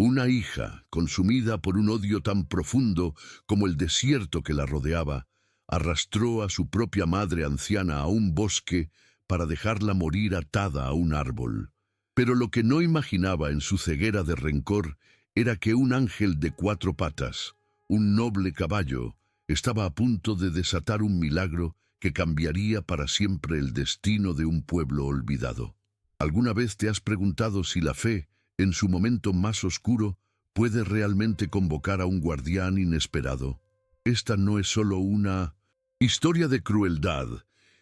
Una hija, consumida por un odio tan profundo como el desierto que la rodeaba, arrastró a su propia madre anciana a un bosque para dejarla morir atada a un árbol. Pero lo que no imaginaba en su ceguera de rencor era que un ángel de 4 patas, un noble caballo, estaba a punto de desatar un milagro que cambiaría para siempre el destino de un pueblo olvidado. ¿Alguna vez te has preguntado si la fe, en su momento más oscuro, puede realmente convocar a un guardián inesperado? Esta no es solo una historia de crueldad,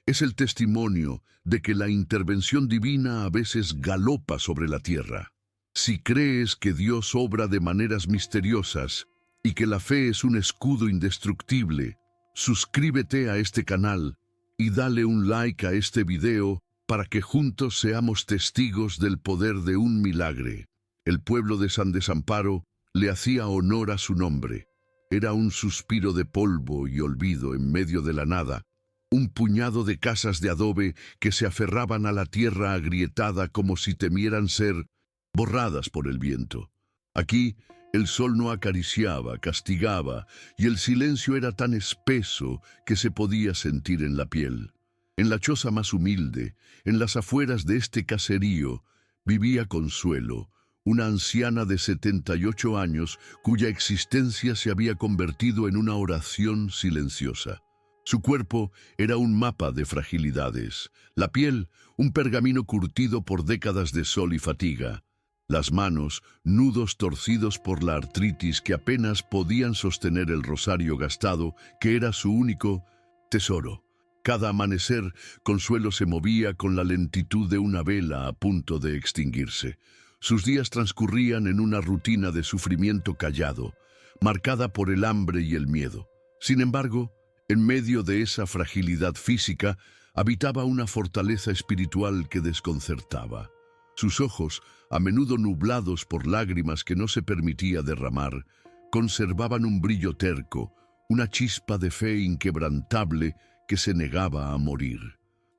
es el testimonio de que la intervención divina a veces galopa sobre la tierra. Si crees que Dios obra de maneras misteriosas y que la fe es un escudo indestructible, suscríbete a este canal y dale un like a este video para que juntos seamos testigos del poder de un milagre. El pueblo de San Desamparo le hacía honor a su nombre. Era un suspiro de polvo y olvido en medio de la nada, un puñado de casas de adobe que se aferraban a la tierra agrietada como si temieran ser borradas por el viento. Aquí, el sol no acariciaba, castigaba, y el silencio era tan espeso que se podía sentir en la piel. En la choza más humilde, en las afueras de este caserío, vivía Consuelo, una anciana de 78 años cuya existencia se había convertido en una oración silenciosa. Su cuerpo era un mapa de fragilidades, la piel un pergamino curtido por décadas de sol y fatiga, las manos nudos torcidos por la artritis que apenas podían sostener el rosario gastado que era su único tesoro. Cada amanecer, Consuelo se movía con la lentitud de una vela a punto de extinguirse. Sus días transcurrían en una rutina de sufrimiento callado, marcada por el hambre y el miedo. Sin embargo, en medio de esa fragilidad física, habitaba una fortaleza espiritual que desconcertaba. Sus ojos, a menudo nublados por lágrimas que no se permitía derramar, conservaban un brillo terco, una chispa de fe inquebrantable que se negaba a morir.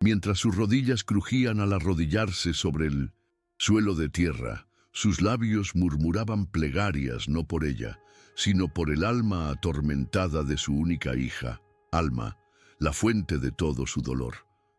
Mientras sus rodillas crujían al arrodillarse sobre el suelo de tierra, sus labios murmuraban plegarias no por ella, sino por el alma atormentada de su única hija, Alma, la fuente de todo su dolor.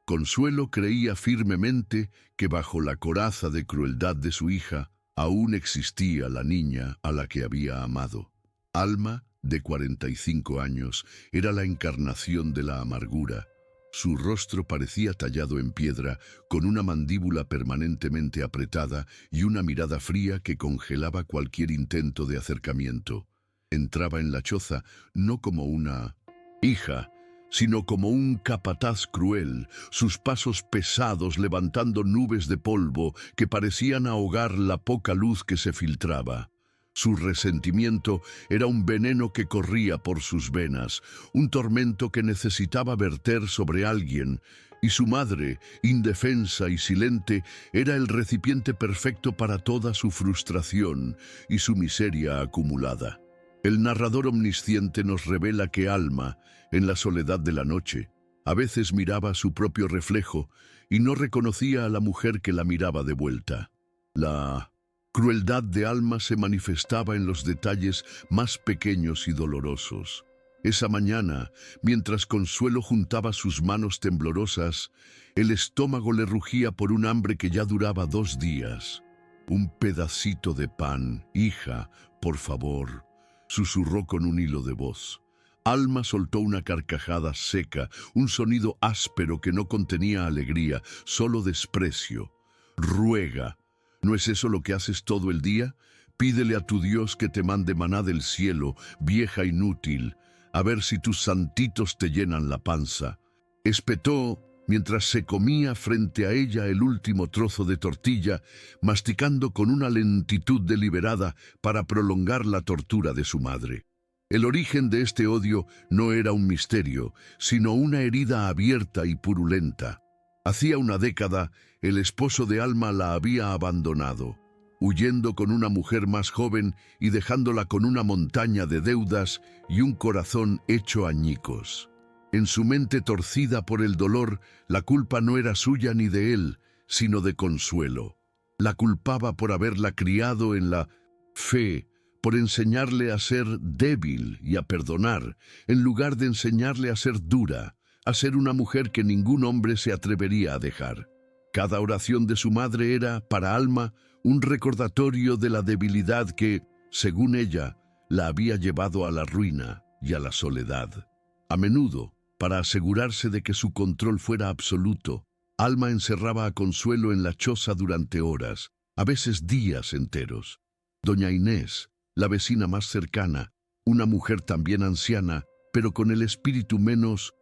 Consuelo creía firmemente que bajo la coraza de crueldad de su hija aún existía la niña a la que había amado. Alma, de 45 años, era la encarnación de la amargura. Su rostro parecía tallado en piedra, con una mandíbula permanentemente apretada y una mirada fría que congelaba cualquier intento de acercamiento. Entraba en la choza no como una hija, sino como un capataz cruel, sus pasos pesados levantando nubes de polvo que parecían ahogar la poca luz que se filtraba. Su resentimiento era un veneno que corría por sus venas, un tormento que necesitaba verter sobre alguien, y su madre, indefensa y silente, era el recipiente perfecto para toda su frustración y su miseria acumulada. El narrador omnisciente nos revela que Alma, en la soledad de la noche, a veces miraba su propio reflejo y no reconocía a la mujer que la miraba de vuelta. La crueldad de Alma se manifestaba en los detalles más pequeños y dolorosos. Esa mañana, mientras Consuelo juntaba sus manos temblorosas, el estómago le rugía por un hambre que ya duraba 2 días. «Un pedacito de pan, hija, por favor», susurró con un hilo de voz. Alma soltó una carcajada seca, un sonido áspero que no contenía alegría, solo desprecio. «Ruega. ¿No es eso lo que haces todo el día? Pídele a tu Dios que te mande maná del cielo, vieja inútil, a ver si tus santitos te llenan la panza». Espetó mientras se comía frente a ella el último trozo de tortilla, masticando con una lentitud deliberada para prolongar la tortura de su madre. El origen de este odio no era un misterio, sino una herida abierta y purulenta. Hacía una década, el esposo de Alma la había abandonado, huyendo con una mujer más joven y dejándola con una montaña de deudas y un corazón hecho añicos. En su mente torcida por el dolor, la culpa no era suya ni de él, sino de Consuelo. La culpaba por haberla criado en la Fe por enseñarle a ser débil y a perdonar, en lugar de enseñarle a ser dura, a ser una mujer que ningún hombre se atrevería a dejar. Cada oración de su madre era, para Alma, un recordatorio de la debilidad que, según ella, la había llevado a la ruina y a la soledad. A menudo, para asegurarse de que su control fuera absoluto, Alma encerraba a Consuelo en la choza durante horas, a veces días enteros. Doña Inés, la vecina más cercana, una mujer también anciana, pero con el espíritu menos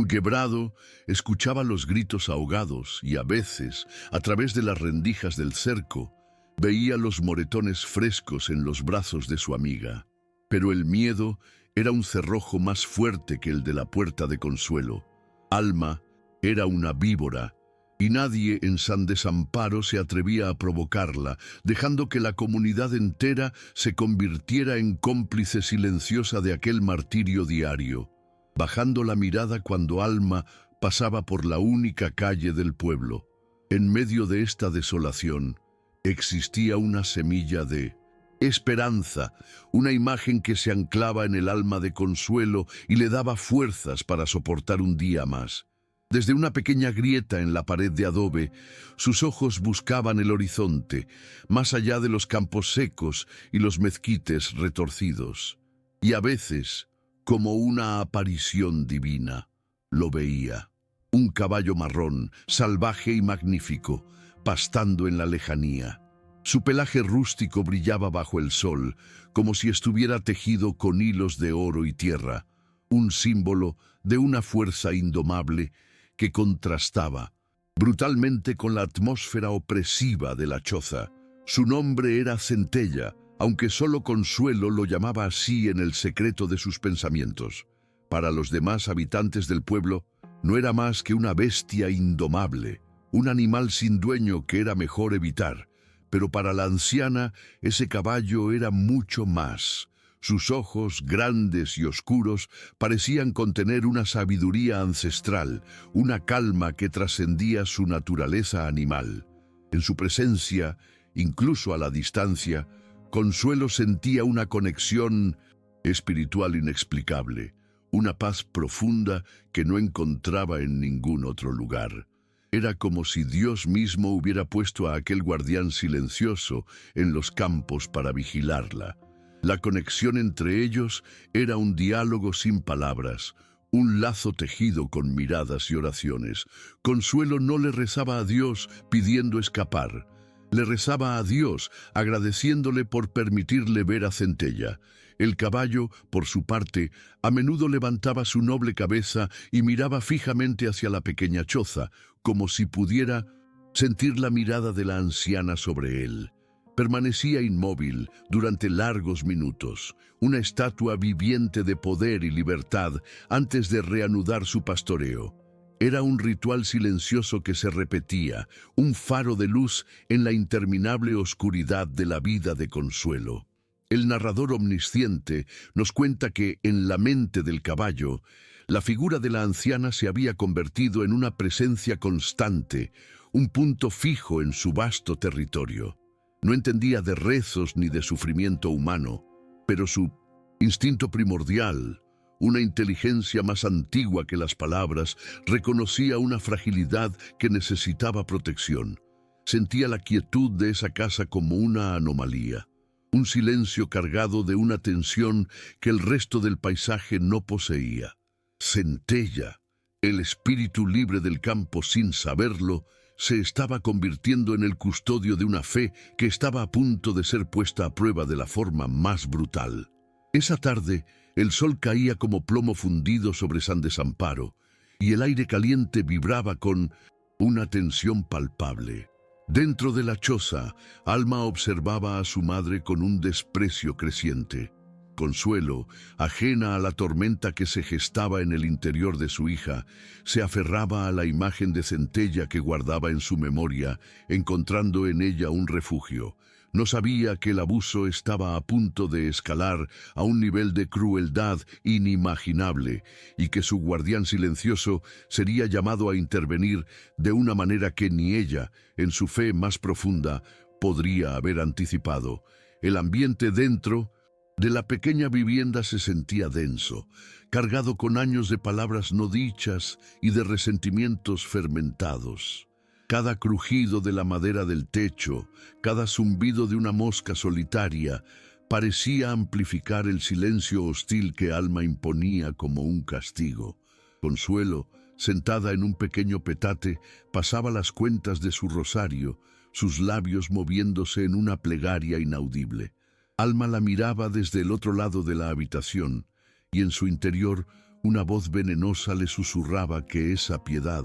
quebrado, escuchaba los gritos ahogados y a veces, a través de las rendijas del cerco, veía los moretones frescos en los brazos de su amiga. Pero el miedo era un cerrojo más fuerte que el de la puerta de Consuelo. Alma era una víbora, y nadie en San Desamparo se atrevía a provocarla, dejando que la comunidad entera se convirtiera en cómplice silenciosa de aquel martirio diario, bajando la mirada cuando Alma pasaba por la única calle del pueblo. En medio de esta desolación existía una semilla de esperanza, una imagen que se anclaba en el alma de Consuelo y le daba fuerzas para soportar un día más. Desde una pequeña grieta en la pared de adobe, sus ojos buscaban el horizonte, más allá de los campos secos y los mezquites retorcidos. Y a veces, como una aparición divina, lo veía. Un caballo marrón, salvaje y magnífico, pastando en la lejanía. Su pelaje rústico brillaba bajo el sol, como si estuviera tejido con hilos de oro y tierra, un símbolo de una fuerza indomable que contrastaba brutalmente con la atmósfera opresiva de la choza. Su nombre era Centella, aunque solo Consuelo lo llamaba así en el secreto de sus pensamientos. Para los demás habitantes del pueblo, no era más que una bestia indomable, un animal sin dueño que era mejor evitar. Pero para la anciana, ese caballo era mucho más. Sus ojos, grandes y oscuros, parecían contener una sabiduría ancestral, una calma que trascendía su naturaleza animal. En su presencia, incluso a la distancia, Consuelo sentía una conexión espiritual inexplicable, una paz profunda que no encontraba en ningún otro lugar. Era como si Dios mismo hubiera puesto a aquel guardián silencioso en los campos para vigilarla. La conexión entre ellos era un diálogo sin palabras, un lazo tejido con miradas y oraciones. Consuelo no le rezaba a Dios pidiendo escapar. Le rezaba a Dios agradeciéndole por permitirle ver a Centella. El caballo, por su parte, a menudo levantaba su noble cabeza y miraba fijamente hacia la pequeña choza, como si pudiera sentir la mirada de la anciana sobre él. Permanecía inmóvil durante largos minutos, una estatua viviente de poder y libertad antes de reanudar su pastoreo. Era un ritual silencioso que se repetía, un faro de luz en la interminable oscuridad de la vida de Consuelo. El narrador omnisciente nos cuenta que, en la mente del caballo, la figura de la anciana se había convertido en una presencia constante, un punto fijo en su vasto territorio. No entendía de rezos ni de sufrimiento humano, pero su instinto primordial, una inteligencia más antigua que las palabras, reconocía una fragilidad que necesitaba protección. Sentía la quietud de esa casa como una anomalía, un silencio cargado de una tensión que el resto del paisaje no poseía. Centella, el espíritu libre del campo sin saberlo, se estaba convirtiendo en el custodio de una fe que estaba a punto de ser puesta a prueba de la forma más brutal. Esa tarde, el sol caía como plomo fundido sobre San Desamparo, y el aire caliente vibraba con una tensión palpable. Dentro de la choza, Alma observaba a su madre con un desprecio creciente. Consuelo, ajena a la tormenta que se gestaba en el interior de su hija, se aferraba a la imagen de Centella que guardaba en su memoria, encontrando en ella un refugio. No sabía que el abuso estaba a punto de escalar a un nivel de crueldad inimaginable y que su guardián silencioso sería llamado a intervenir de una manera que ni ella, en su fe más profunda, podría haber anticipado. El ambiente dentro de la pequeña vivienda se sentía denso, cargado con años de palabras no dichas y de resentimientos fermentados. Cada crujido de la madera del techo, cada zumbido de una mosca solitaria, parecía amplificar el silencio hostil que Alma imponía como un castigo. Consuelo, sentada en un pequeño petate, pasaba las cuentas de su rosario, sus labios moviéndose en una plegaria inaudible. Alma la miraba desde el otro lado de la habitación, y en su interior una voz venenosa le susurraba que esa piedad,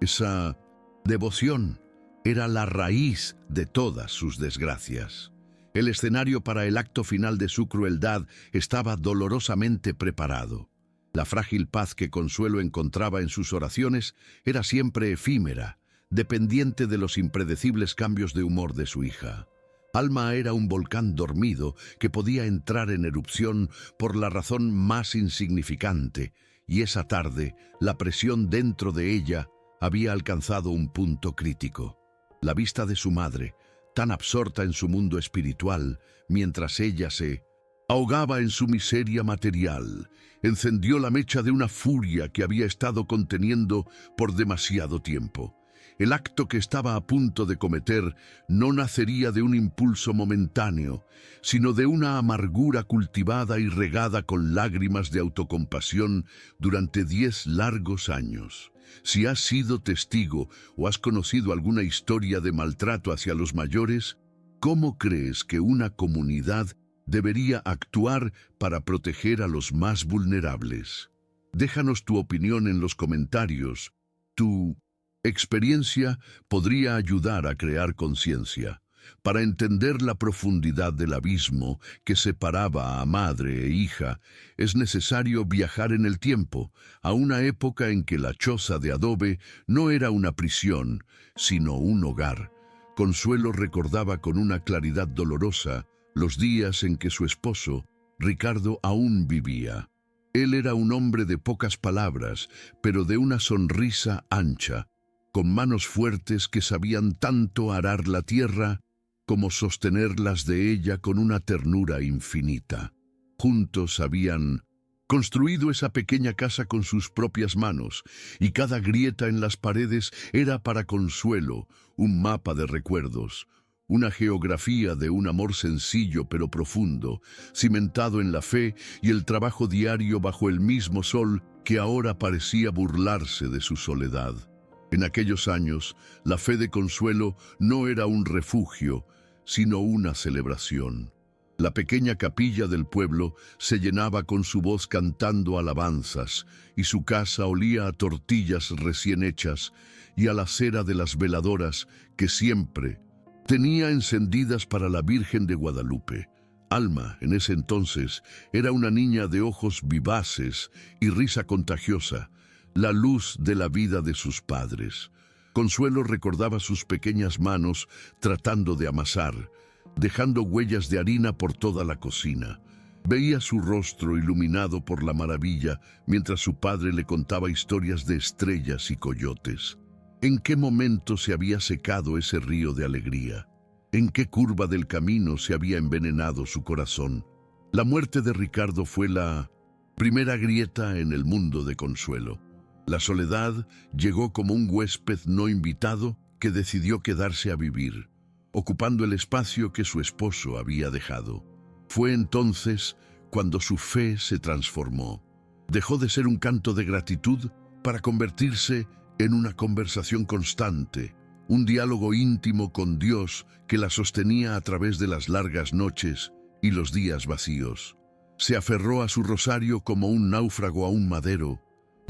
esa devoción, era la raíz de todas sus desgracias. El escenario para el acto final de su crueldad estaba dolorosamente preparado. La frágil paz que Consuelo encontraba en sus oraciones era siempre efímera, dependiente de los impredecibles cambios de humor de su hija. Alma era un volcán dormido que podía entrar en erupción por la razón más insignificante, y esa tarde la presión dentro de ella había alcanzado un punto crítico. La vista de su madre, tan absorta en su mundo espiritual, mientras ella se ahogaba en su miseria material, encendió la mecha de una furia que había estado conteniendo por demasiado tiempo. El acto que estaba a punto de cometer no nacería de un impulso momentáneo, sino de una amargura cultivada y regada con lágrimas de autocompasión durante 10 largos años. Si has sido testigo o has conocido alguna historia de maltrato hacia los mayores, ¿cómo crees que una comunidad debería actuar para proteger a los más vulnerables? Déjanos tu opinión en los comentarios. Tu experiencia podría ayudar a crear conciencia. Para entender la profundidad del abismo que separaba a madre e hija, es necesario viajar en el tiempo, a una época en que la choza de adobe no era una prisión, sino un hogar. Consuelo recordaba con una claridad dolorosa los días en que su esposo, Ricardo, aún vivía. Él era un hombre de pocas palabras, pero de una sonrisa ancha, con manos fuertes que sabían tanto arar la tierra como sostenerlas de ella con una ternura infinita. Juntos habían construido esa pequeña casa con sus propias manos, y cada grieta en las paredes era para Consuelo un mapa de recuerdos, una geografía de un amor sencillo pero profundo, cimentado en la fe y el trabajo diario bajo el mismo sol que ahora parecía burlarse de su soledad. En aquellos años, la fe de Consuelo no era un refugio, sino una celebración. La pequeña capilla del pueblo se llenaba con su voz cantando alabanzas, y su casa olía a tortillas recién hechas y a la cera de las veladoras que siempre tenía encendidas para la Virgen de Guadalupe. Alma, en ese entonces, era una niña de ojos vivaces y risa contagiosa, la luz de la vida de sus padres. Consuelo recordaba sus pequeñas manos tratando de amasar, dejando huellas de harina por toda la cocina. Veía su rostro iluminado por la maravilla mientras su padre le contaba historias de estrellas y coyotes. ¿En qué momento se había secado ese río de alegría? ¿En qué curva del camino se había envenenado su corazón? La muerte de Ricardo fue la primera grieta en el mundo de Consuelo. La soledad llegó como un huésped no invitado que decidió quedarse a vivir, ocupando el espacio que su esposo había dejado. Fue entonces cuando su fe se transformó. Dejó de ser un canto de gratitud para convertirse en una conversación constante, un diálogo íntimo con Dios que la sostenía a través de las largas noches y los días vacíos. Se aferró a su rosario como un náufrago a un madero,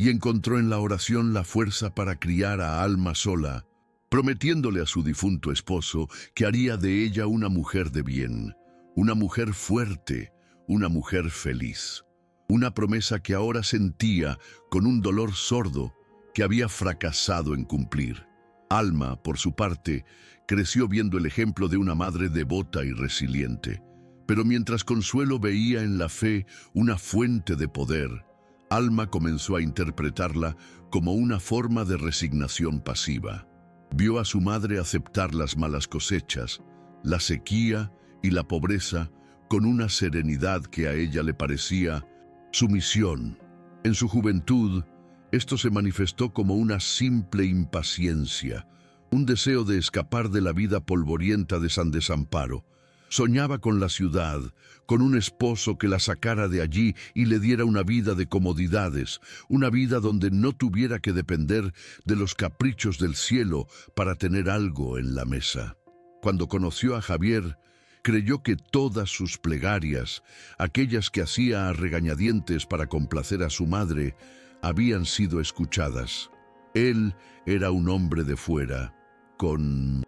y encontró en la oración la fuerza para criar a Alma sola, prometiéndole a su difunto esposo que haría de ella una mujer de bien, una mujer fuerte, una mujer feliz. Una promesa que ahora sentía con un dolor sordo que había fracasado en cumplir. Alma, por su parte, creció viendo el ejemplo de una madre devota y resiliente. Pero mientras Consuelo veía en la fe una fuente de poder, Alma comenzó a interpretarla como una forma de resignación pasiva. Vio a su madre aceptar las malas cosechas, la sequía y la pobreza con una serenidad que a ella le parecía sumisión. En su juventud, esto se manifestó como una simple impaciencia, un deseo de escapar de la vida polvorienta de San Desamparo. Soñaba con la ciudad, con un esposo que la sacara de allí y le diera una vida de comodidades, una vida donde no tuviera que depender de los caprichos del cielo para tener algo en la mesa. Cuando conoció a Javier, creyó que todas sus plegarias, aquellas que hacía a regañadientes para complacer a su madre, habían sido escuchadas. Él era un hombre de fuera, con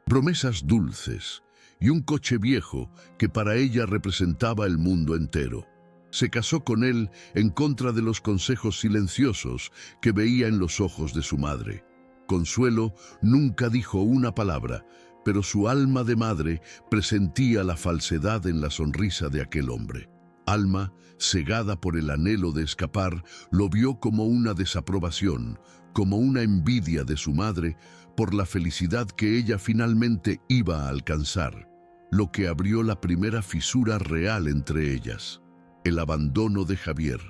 promesas dulces y un coche viejo que para ella representaba el mundo entero. Se casó con él en contra de los consejos silenciosos que veía en los ojos de su madre. Consuelo nunca dijo una palabra, pero su alma de madre presentía la falsedad en la sonrisa de aquel hombre. Alma, cegada por el anhelo de escapar, lo vio como una desaprobación, como una envidia de su madre por la felicidad que ella finalmente iba a alcanzar, lo que abrió la primera fisura real entre ellas, el abandono de Javier.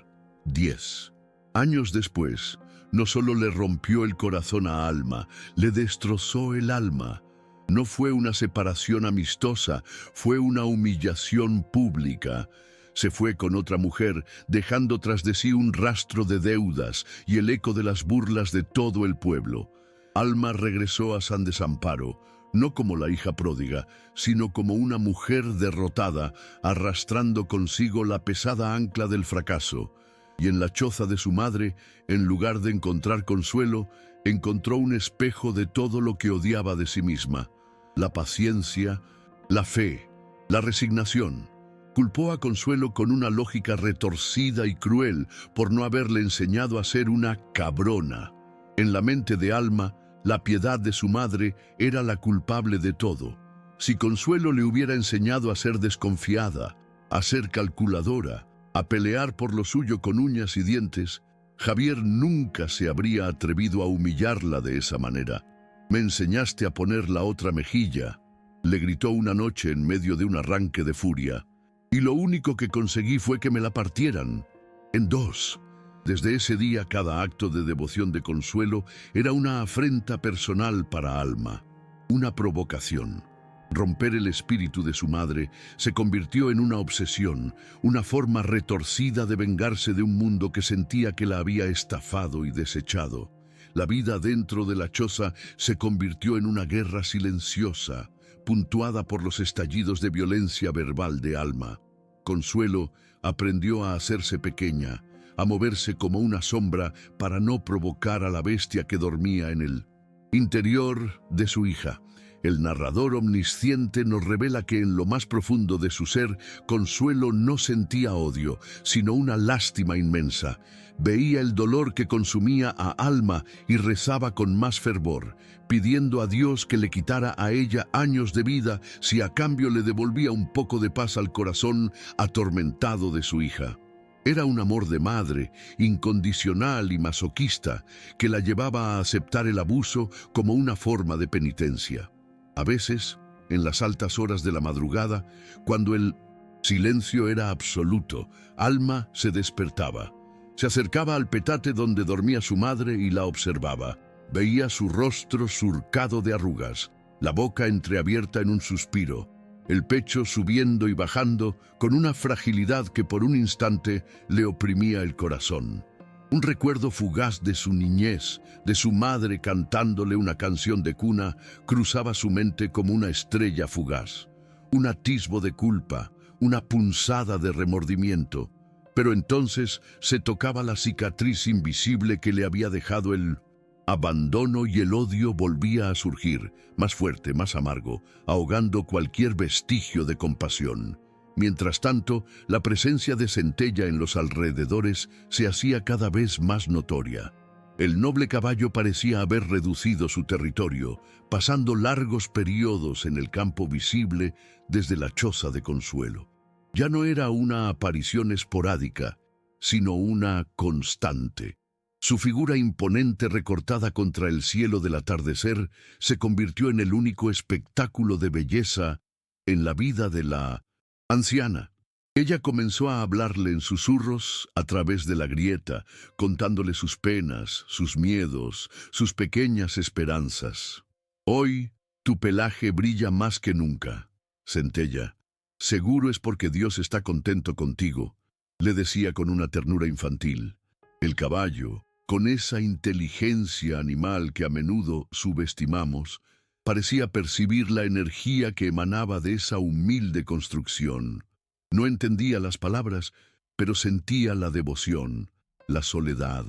10 años después, no solo le rompió el corazón a Alma, le destrozó el alma. No fue una separación amistosa, fue una humillación pública. Se fue con otra mujer, dejando tras de sí un rastro de deudas y el eco de las burlas de todo el pueblo. Alma regresó a San Desamparo, no como la hija pródiga, sino como una mujer derrotada, arrastrando consigo la pesada ancla del fracaso. Y en la choza de su madre, en lugar de encontrar consuelo, encontró un espejo de todo lo que odiaba de sí misma: la paciencia, la fe, la resignación. Culpó a Consuelo con una lógica retorcida y cruel por no haberle enseñado a ser una cabrona. En la mente de Alma, la piedad de su madre era la culpable de todo. Si Consuelo le hubiera enseñado a ser desconfiada, a ser calculadora, a pelear por lo suyo con uñas y dientes, Javier nunca se habría atrevido a humillarla de esa manera. «Me enseñaste a poner la otra mejilla», le gritó una noche en medio de un arranque de furia. «Y lo único que conseguí fue que me la partieran en dos». Desde ese día, cada acto de devoción de Consuelo era una afrenta personal para Alma, una provocación. Romper el espíritu de su madre se convirtió en una obsesión, una forma retorcida de vengarse de un mundo que sentía que la había estafado y desechado. La vida dentro de la choza se convirtió en una guerra silenciosa, puntuada por los estallidos de violencia verbal de Alma. Consuelo aprendió a hacerse pequeña, a moverse como una sombra para no provocar a la bestia que dormía en el interior de su hija. El narrador omnisciente nos revela que en lo más profundo de su ser, Consuelo no sentía odio, sino una lástima inmensa. Veía el dolor que consumía a Alma y rezaba con más fervor, pidiendo a Dios que le quitara a ella años de vida si a cambio le devolvía un poco de paz al corazón atormentado de su hija. Era un amor de madre, incondicional y masoquista, que la llevaba a aceptar el abuso como una forma de penitencia. A veces, en las altas horas de la madrugada, cuando el silencio era absoluto, Alma se despertaba. Se acercaba al petate donde dormía su madre y la observaba. Veía su rostro surcado de arrugas, la boca entreabierta en un suspiro, el pecho subiendo y bajando con una fragilidad que por un instante le oprimía el corazón. Un recuerdo fugaz de su niñez, de su madre cantándole una canción de cuna, cruzaba su mente como una estrella fugaz. Un atisbo de culpa, una punzada de remordimiento. Pero entonces se tocaba la cicatriz invisible que le había dejado el abandono y el odio volvía a surgir, más fuerte, más amargo, ahogando cualquier vestigio de compasión. Mientras tanto, la presencia de Centella en los alrededores se hacía cada vez más notoria. El noble caballo parecía haber reducido su territorio, pasando largos periodos en el campo visible desde la choza de Consuelo. Ya no era una aparición esporádica, sino una constante. Su figura imponente recortada contra el cielo del atardecer se convirtió en el único espectáculo de belleza en la vida de la anciana. Ella comenzó a hablarle en susurros a través de la grieta, contándole sus penas, sus miedos, sus pequeñas esperanzas. Hoy tu pelaje brilla más que nunca, Centella. Seguro es porque Dios está contento contigo, le decía con una ternura infantil. El caballo, con esa inteligencia animal que a menudo subestimamos, parecía percibir la energía que emanaba de esa humilde construcción. No entendía las palabras, pero sentía la devoción, la soledad,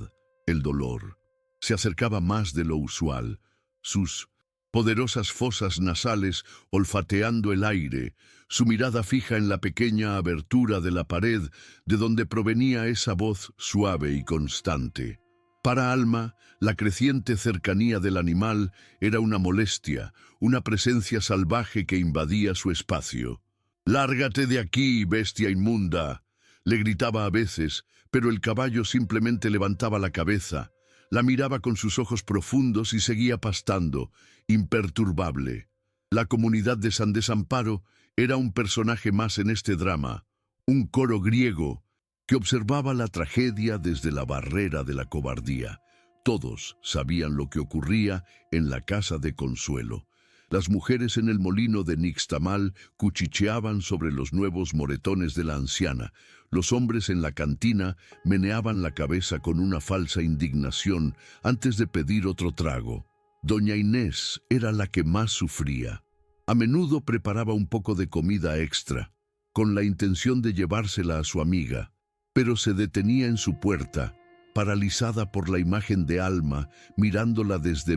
el dolor. Se acercaba más de lo usual, sus poderosas fosas nasales olfateando el aire, su mirada fija en la pequeña abertura de la pared de donde provenía esa voz suave y constante. Para Alma, la creciente cercanía del animal era una molestia, una presencia salvaje que invadía su espacio. «¡Lárgate de aquí, bestia inmunda!», le gritaba a veces, pero el caballo simplemente levantaba la cabeza, la miraba con sus ojos profundos y seguía pastando, imperturbable. La comunidad de San Desamparo era un personaje más en este drama, un coro griego que observaba la tragedia desde la barrera de la cobardía. Todos sabían lo que ocurría en la casa de Consuelo. Las mujeres en el molino de Nixtamal cuchicheaban sobre los nuevos moretones de la anciana. Los hombres en la cantina meneaban la cabeza con una falsa indignación antes de pedir otro trago. Doña Inés era la que más sufría. A menudo preparaba un poco de comida extra, con la intención de llevársela a su amiga, pero se detenía en su puerta, paralizada por la imagen de Alma, mirándola desde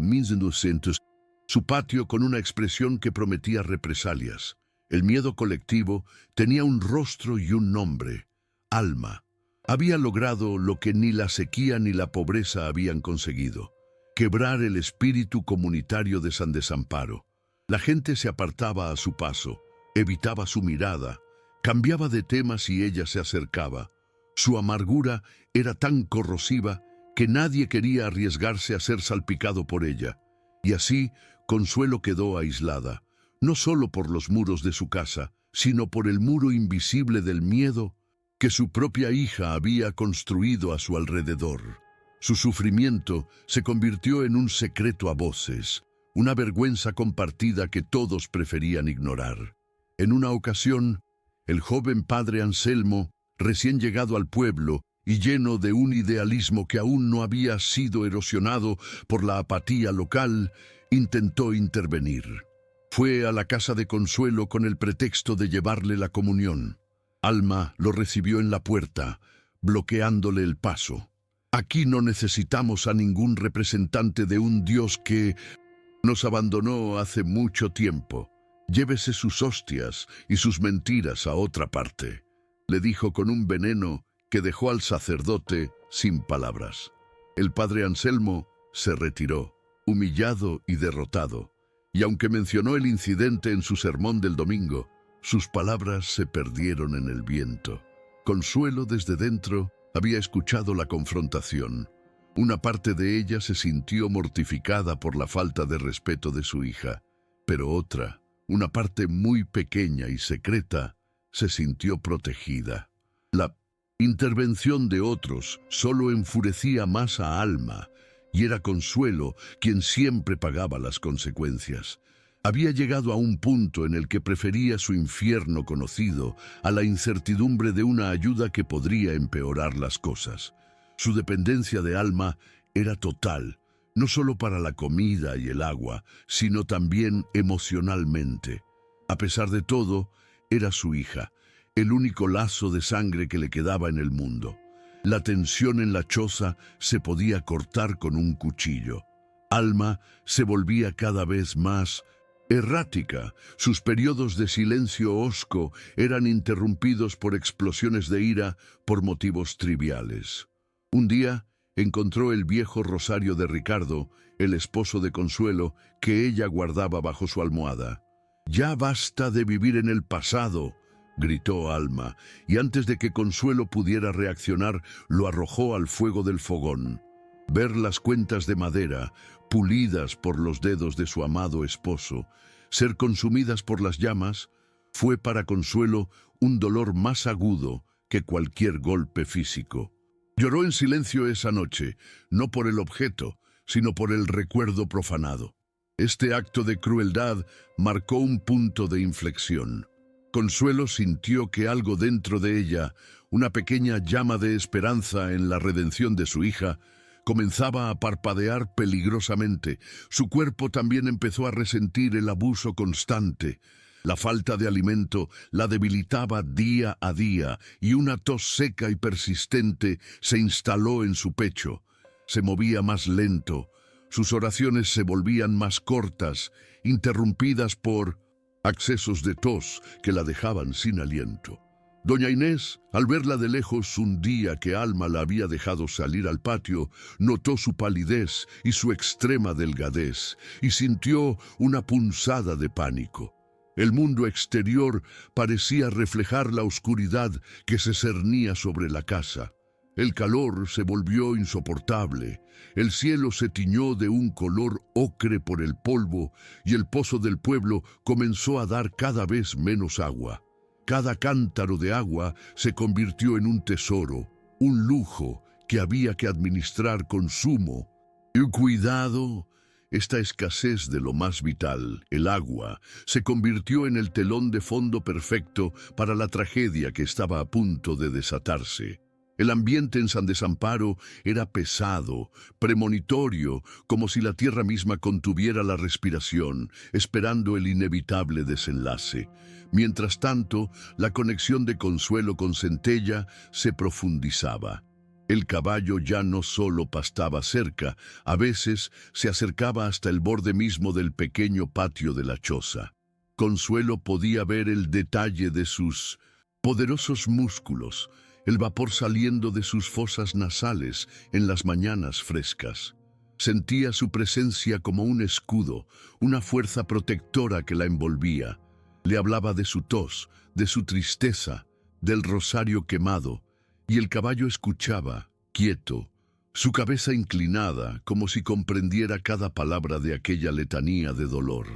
su patio con una expresión que prometía represalias. El miedo colectivo tenía un rostro y un nombre: Alma. Había logrado lo que ni la sequía ni la pobreza habían conseguido: quebrar el espíritu comunitario de San Desamparo. La gente se apartaba a su paso, evitaba su mirada, cambiaba de tema si ella se acercaba. Su amargura era tan corrosiva que nadie quería arriesgarse a ser salpicado por ella. Y así, Consuelo quedó aislada, no solo por los muros de su casa, sino por el muro invisible del miedo que su propia hija había construido a su alrededor. Su sufrimiento se convirtió en un secreto a voces, una vergüenza compartida que todos preferían ignorar. En una ocasión, el joven padre Anselmo, recién llegado al pueblo y lleno de un idealismo que aún no había sido erosionado por la apatía local, intentó intervenir. Fue a la casa de Consuelo con el pretexto de llevarle la comunión. Alma lo recibió en la puerta, bloqueándole el paso. «Aquí no necesitamos a ningún representante de un Dios que nos abandonó hace mucho tiempo. Llévese sus hostias y sus mentiras a otra parte», le dijo con un veneno que dejó al sacerdote sin palabras. El padre Anselmo se retiró, humillado y derrotado, y aunque mencionó el incidente en su sermón del domingo, sus palabras se perdieron en el viento. Consuelo, desde dentro, había escuchado la confrontación. Una parte de ella se sintió mortificada por la falta de respeto de su hija, pero otra, una parte muy pequeña y secreta, se sintió protegida. La intervención de otros solo enfurecía más a Alma, y era Consuelo quien siempre pagaba las consecuencias. Había llegado a un punto en el que prefería su infierno conocido a la incertidumbre de una ayuda que podría empeorar las cosas. Su dependencia de Alma era total, no solo para la comida y el agua, sino también emocionalmente. A pesar de todo, era su hija, el único lazo de sangre que le quedaba en el mundo. La tensión en la choza se podía cortar con un cuchillo. Alma se volvía cada vez más errática. Sus periodos de silencio hosco eran interrumpidos por explosiones de ira por motivos triviales. Un día encontró el viejo rosario de Ricardo, el esposo de Consuelo, que ella guardaba bajo su almohada. «Ya basta de vivir en el pasado», gritó Alma, y antes de que Consuelo pudiera reaccionar, lo arrojó al fuego del fogón. Ver las cuentas de madera, pulidas por los dedos de su amado esposo, ser consumidas por las llamas, fue para Consuelo un dolor más agudo que cualquier golpe físico. Lloró en silencio esa noche, no por el objeto, sino por el recuerdo profanado. Este acto de crueldad marcó un punto de inflexión. Consuelo sintió que algo dentro de ella, una pequeña llama de esperanza en la redención de su hija, comenzaba a parpadear peligrosamente. Su cuerpo también empezó a resentir el abuso constante. La falta de alimento la debilitaba día a día y una tos seca y persistente se instaló en su pecho. Se movía más lento. Sus oraciones se volvían más cortas, interrumpidas por accesos de tos que la dejaban sin aliento. Doña Inés, al verla de lejos un día que Alma la había dejado salir al patio, notó su palidez y su extrema delgadez y sintió una punzada de pánico. El mundo exterior parecía reflejar la oscuridad que se cernía sobre la casa. El calor se volvió insoportable, el cielo se tiñó de un color ocre por el polvo y el pozo del pueblo comenzó a dar cada vez menos agua. Cada cántaro de agua se convirtió en un tesoro, un lujo que había que administrar con sumo y cuidado. Esta escasez de lo más vital, el agua, se convirtió en el telón de fondo perfecto para la tragedia que estaba a punto de desatarse. El ambiente en San Desamparo era pesado, premonitorio, como si la tierra misma contuviera la respiración, esperando el inevitable desenlace. Mientras tanto, la conexión de Consuelo con Centella se profundizaba. El caballo ya no solo pastaba cerca, a veces se acercaba hasta el borde mismo del pequeño patio de la choza. Consuelo podía ver el detalle de sus poderosos músculos, el vapor saliendo de sus fosas nasales en las mañanas frescas. Sentía su presencia como un escudo, una fuerza protectora que la envolvía. Le hablaba de su tos, de su tristeza, del rosario quemado, y el caballo escuchaba, quieto, su cabeza inclinada, como si comprendiera cada palabra de aquella letanía de dolor.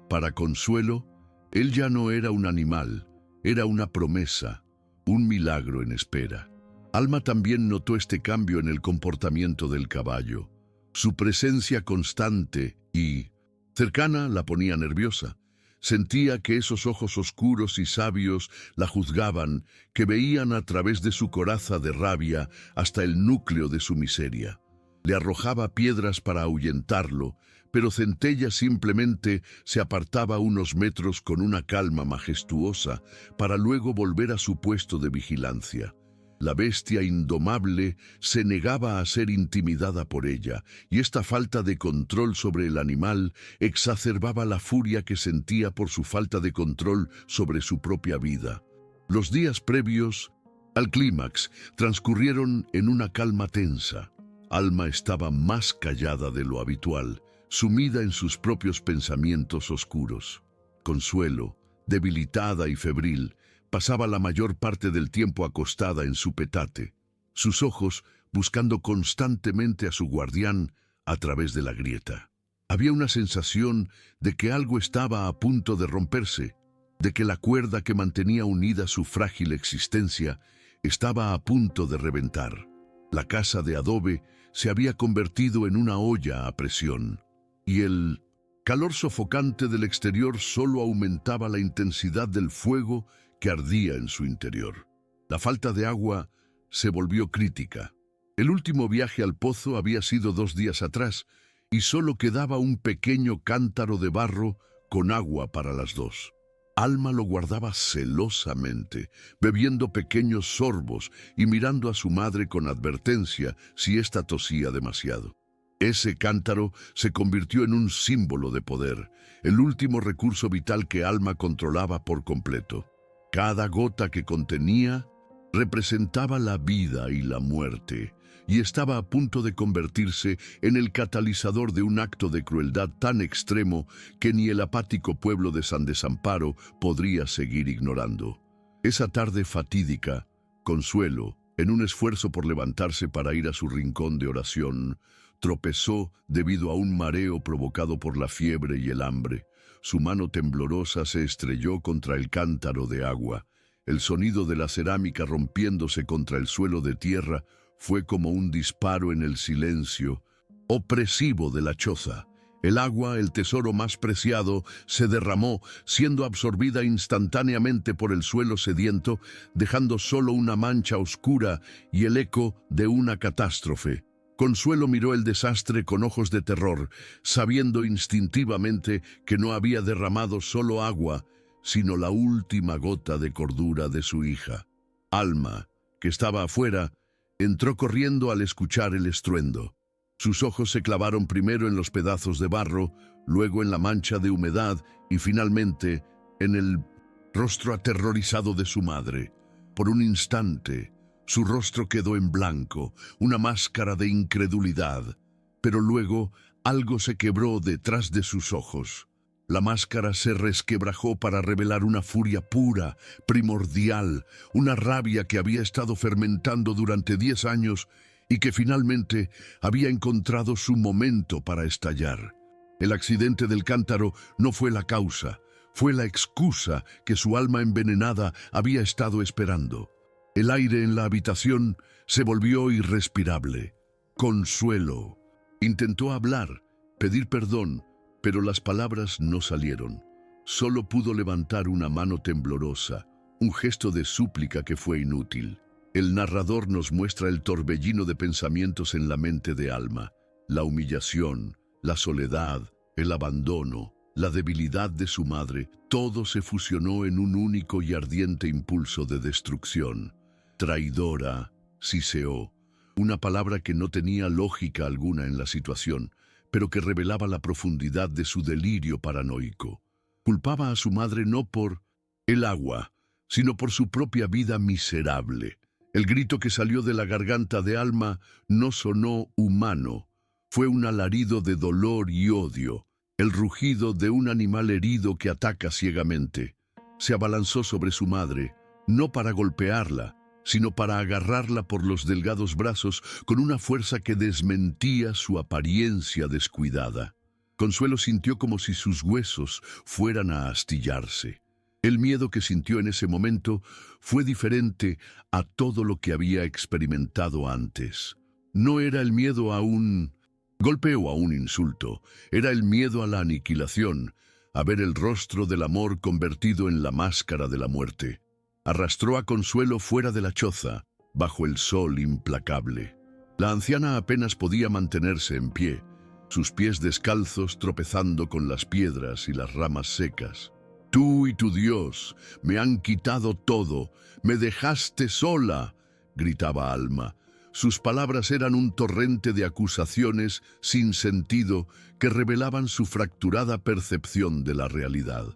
Para Consuelo, él ya no era un animal, era una promesa, un milagro en espera. Alma también notó este cambio en el comportamiento del caballo. Su presencia constante y cercana la ponía nerviosa. Sentía que esos ojos oscuros y sabios la juzgaban, que veían a través de su coraza de rabia hasta el núcleo de su miseria. Le arrojaba piedras para ahuyentarlo, pero Centella simplemente se apartaba unos metros con una calma majestuosa para luego volver a su puesto de vigilancia. La bestia indomable se negaba a ser intimidada por ella, y esta falta de control sobre el animal exacerbaba la furia que sentía por su falta de control sobre su propia vida. Los días previos al clímax transcurrieron en una calma tensa. Alma estaba más callada de lo habitual, sumida en sus propios pensamientos oscuros. Consuelo, debilitada y febril, pasaba la mayor parte del tiempo acostada en su petate, sus ojos buscando constantemente a su guardián a través de la grieta. Había una sensación de que algo estaba a punto de romperse, de que la cuerda que mantenía unida su frágil existencia estaba a punto de reventar. La casa de adobe se había convertido en una olla a presión, y el calor sofocante del exterior solo aumentaba la intensidad del fuego que ardía en su interior. La falta de agua se volvió crítica. El último viaje al pozo había sido 2 días atrás, y solo quedaba un pequeño cántaro de barro con agua para las dos. Alma lo guardaba celosamente, bebiendo pequeños sorbos y mirando a su madre con advertencia si ésta tosía demasiado. Ese cántaro se convirtió en un símbolo de poder, el último recurso vital que Alma controlaba por completo. Cada gota que contenía representaba la vida y la muerte, y estaba a punto de convertirse en el catalizador de un acto de crueldad tan extremo que ni el apático pueblo de San Desamparo podría seguir ignorando. Esa tarde fatídica, Consuelo, en un esfuerzo por levantarse para ir a su rincón de oración, tropezó debido a un mareo provocado por la fiebre y el hambre. su mano temblorosa se estrelló contra el cántaro de agua. El sonido de la cerámica rompiéndose contra el suelo de tierra fue como un disparo en el silencio opresivo de la choza. El agua, el tesoro más preciado, se derramó, siendo absorbida instantáneamente por el suelo sediento, dejando solo una mancha oscura y el eco de una catástrofe. Consuelo miró el desastre con ojos de terror, sabiendo instintivamente que no había derramado solo agua, sino la última gota de cordura de su hija. Alma, que estaba afuera, entró corriendo al escuchar el estruendo. Sus ojos se clavaron primero en los pedazos de barro, luego en la mancha de humedad y finalmente en el rostro aterrorizado de su madre. Por un instante, su rostro quedó en blanco, una máscara de incredulidad, pero luego algo se quebró detrás de sus ojos. La máscara se resquebrajó para revelar una furia pura, primordial, una rabia que había estado fermentando durante 10 años y que finalmente había encontrado su momento para estallar. El accidente del cántaro no fue la causa, fue la excusa que su alma envenenada había estado esperando. El aire en la habitación se volvió irrespirable. Consuelo intentó hablar, pedir perdón, pero las palabras no salieron. Solo pudo levantar una mano temblorosa, un gesto de súplica que fue inútil. El narrador nos muestra el torbellino de pensamientos en la mente de Alma, la humillación, la soledad, el abandono, la debilidad de su madre, todo se fusionó en un único y ardiente impulso de destrucción. Traidora, siseó, una palabra que no tenía lógica alguna en la situación, pero que revelaba la profundidad de su delirio paranoico. Culpaba a su madre no por el agua, sino por su propia vida miserable. El grito que salió de la garganta de Alma no sonó humano. Fue un alarido de dolor y odio, el rugido de un animal herido que ataca ciegamente. Se abalanzó sobre su madre, no para golpearla, sino para agarrarla por los delgados brazos con una fuerza que desmentía su apariencia descuidada. Consuelo sintió como si sus huesos fueran a astillarse. El miedo que sintió en ese momento fue diferente a todo lo que había experimentado antes. No era el miedo a un golpe o a un insulto, era el miedo a la aniquilación, a ver el rostro del amor convertido en la máscara de la muerte. Arrastró a Consuelo fuera de la choza, bajo el sol implacable. La anciana apenas podía mantenerse en pie, sus pies descalzos tropezando con las piedras y las ramas secas. «Tú y tu Dios me han quitado todo, me dejaste sola», gritaba Alma. Sus palabras eran un torrente de acusaciones sin sentido que revelaban su fracturada percepción de la realidad.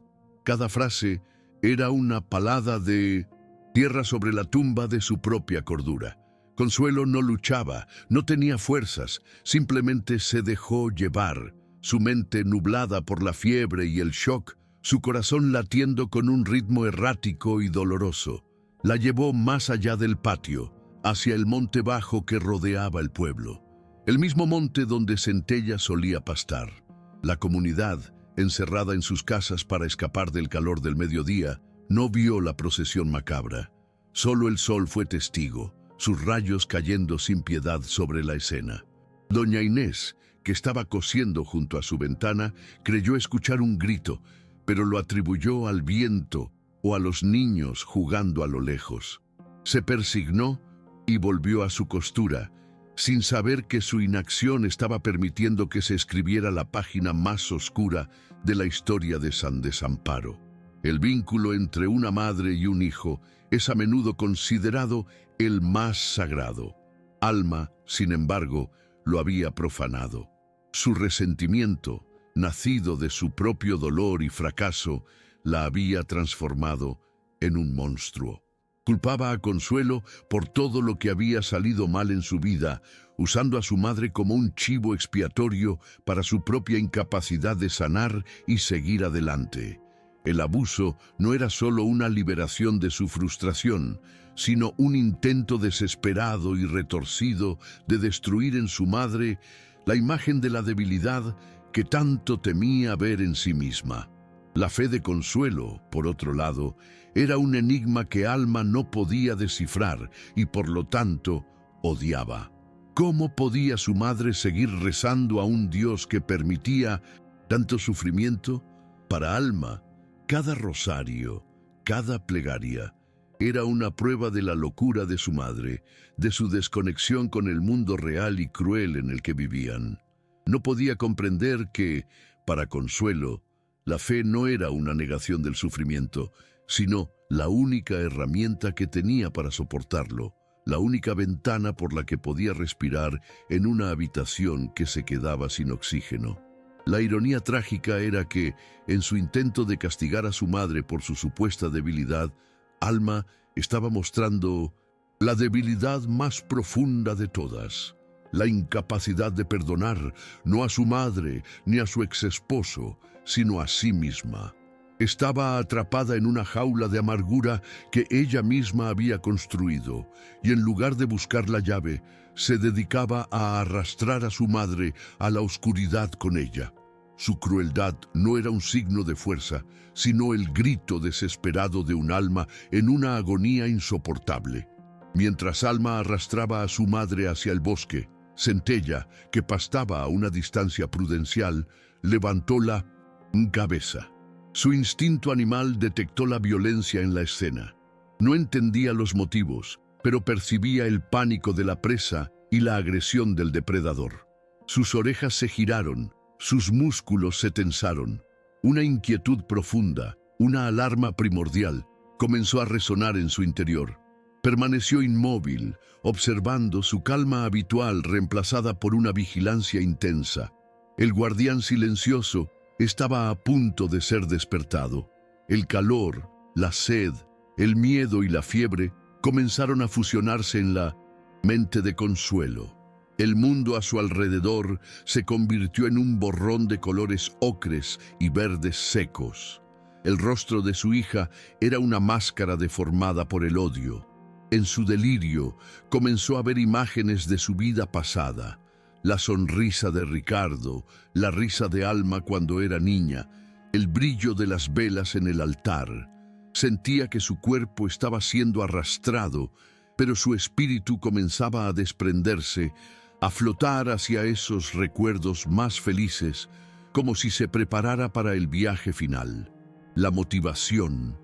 Cada frase era una palada de tierra sobre la tumba de su propia cordura. Consuelo no luchaba, no tenía fuerzas, simplemente se dejó llevar, su mente nublada por la fiebre y el shock, su corazón latiendo con un ritmo errático y doloroso. La llevó más allá del patio, hacia el monte bajo que rodeaba el pueblo, el mismo monte donde Centella solía pastar. La comunidad, encerrada en sus casas para escapar del calor del mediodía, no vio la procesión macabra. Solo el sol fue testigo, sus rayos cayendo sin piedad sobre la escena. Doña Inés, que estaba cosiendo junto a su ventana, creyó escuchar un grito, pero lo atribuyó al viento o a los niños jugando a lo lejos. Se persignó y volvió a su costura, sin saber que su inacción estaba permitiendo que se escribiera la página más oscura de la historia de San Desamparo. El vínculo entre una madre y un hijo es a menudo considerado el más sagrado. Alma, sin embargo, lo había profanado. Su resentimiento, nacido de su propio dolor y fracaso, la había transformado en un monstruo. Culpaba a Consuelo por todo lo que había salido mal en su vida, usando a su madre como un chivo expiatorio para su propia incapacidad de sanar y seguir adelante. El abuso no era solo una liberación de su frustración, sino un intento desesperado y retorcido de destruir en su madre la imagen de la debilidad que tanto temía ver en sí misma. La fe de Consuelo, por otro lado, era un enigma que Alma no podía descifrar y por lo tanto odiaba. ¿Cómo podía su madre seguir rezando a un Dios que permitía tanto sufrimiento? Para Alma, cada rosario, cada plegaria, era una prueba de la locura de su madre, de su desconexión con el mundo real y cruel en el que vivían. No podía comprender que, para Consuelo, la fe no era una negación del sufrimiento, sino la única herramienta que tenía para soportarlo, la única ventana por la que podía respirar en una habitación que se quedaba sin oxígeno. La ironía trágica era que, en su intento de castigar a su madre por su supuesta debilidad, Alma estaba mostrando la debilidad más profunda de todas, la incapacidad de perdonar, no a su madre ni a su exesposo, sino a sí misma. Estaba atrapada en una jaula de amargura que ella misma había construido, y en lugar de buscar la llave, se dedicaba a arrastrar a su madre a la oscuridad con ella. Su crueldad no era un signo de fuerza, sino el grito desesperado de un alma en una agonía insoportable. Mientras Alma arrastraba a su madre hacia el bosque, Centella, que pastaba a una distancia prudencial, levantó la cabeza. Su instinto animal detectó la violencia en la escena. No entendía los motivos, pero percibía el pánico de la presa y la agresión del depredador. Sus orejas se giraron, sus músculos se tensaron. Una inquietud profunda, una alarma primordial, comenzó a resonar en su interior. Permaneció inmóvil, observando su calma habitual reemplazada por una vigilancia intensa. El guardián silencioso estaba a punto de ser despertado. El calor, la sed, el miedo y la fiebre comenzaron a fusionarse en la mente de Consuelo. El mundo a su alrededor se convirtió en un borrón de colores ocres y verdes secos. El rostro de su hija era una máscara deformada por el odio. En su delirio comenzó a ver imágenes de su vida pasada. La sonrisa de Ricardo, la risa de Alma cuando era niña, el brillo de las velas en el altar. Sentía que su cuerpo estaba siendo arrastrado, pero su espíritu comenzaba a desprenderse, a flotar hacia esos recuerdos más felices, como si se preparara para el viaje final. La motivación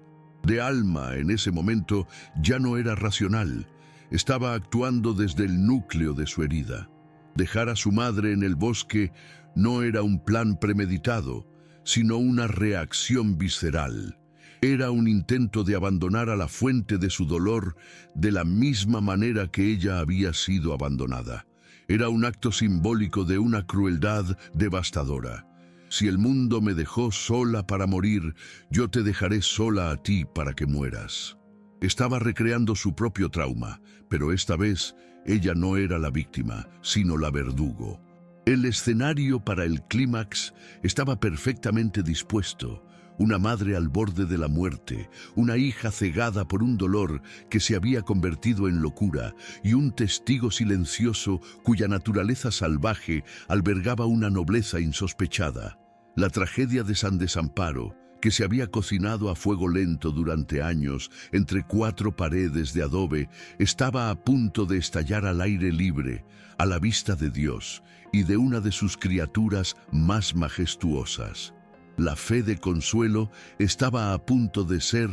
de Alma en ese momento ya no era racional, estaba actuando desde el núcleo de su herida. Dejar a su madre en el bosque no era un plan premeditado, sino una reacción visceral. Era un intento de abandonar a la fuente de su dolor de la misma manera que ella había sido abandonada. Era un acto simbólico de una crueldad devastadora. Si el mundo me dejó sola para morir, yo te dejaré sola a ti para que mueras. Estaba recreando su propio trauma, pero esta vez ella no era la víctima, sino la verdugo. El escenario para el clímax estaba perfectamente dispuesto. Una madre al borde de la muerte, una hija cegada por un dolor que se había convertido en locura y un testigo silencioso cuya naturaleza salvaje albergaba una nobleza insospechada. La tragedia de San Desamparo, que se había cocinado a fuego lento durante años entre 4 paredes de adobe, estaba a punto de estallar al aire libre, a la vista de Dios y de una de sus criaturas más majestuosas. La fe de Consuelo estaba a punto de ser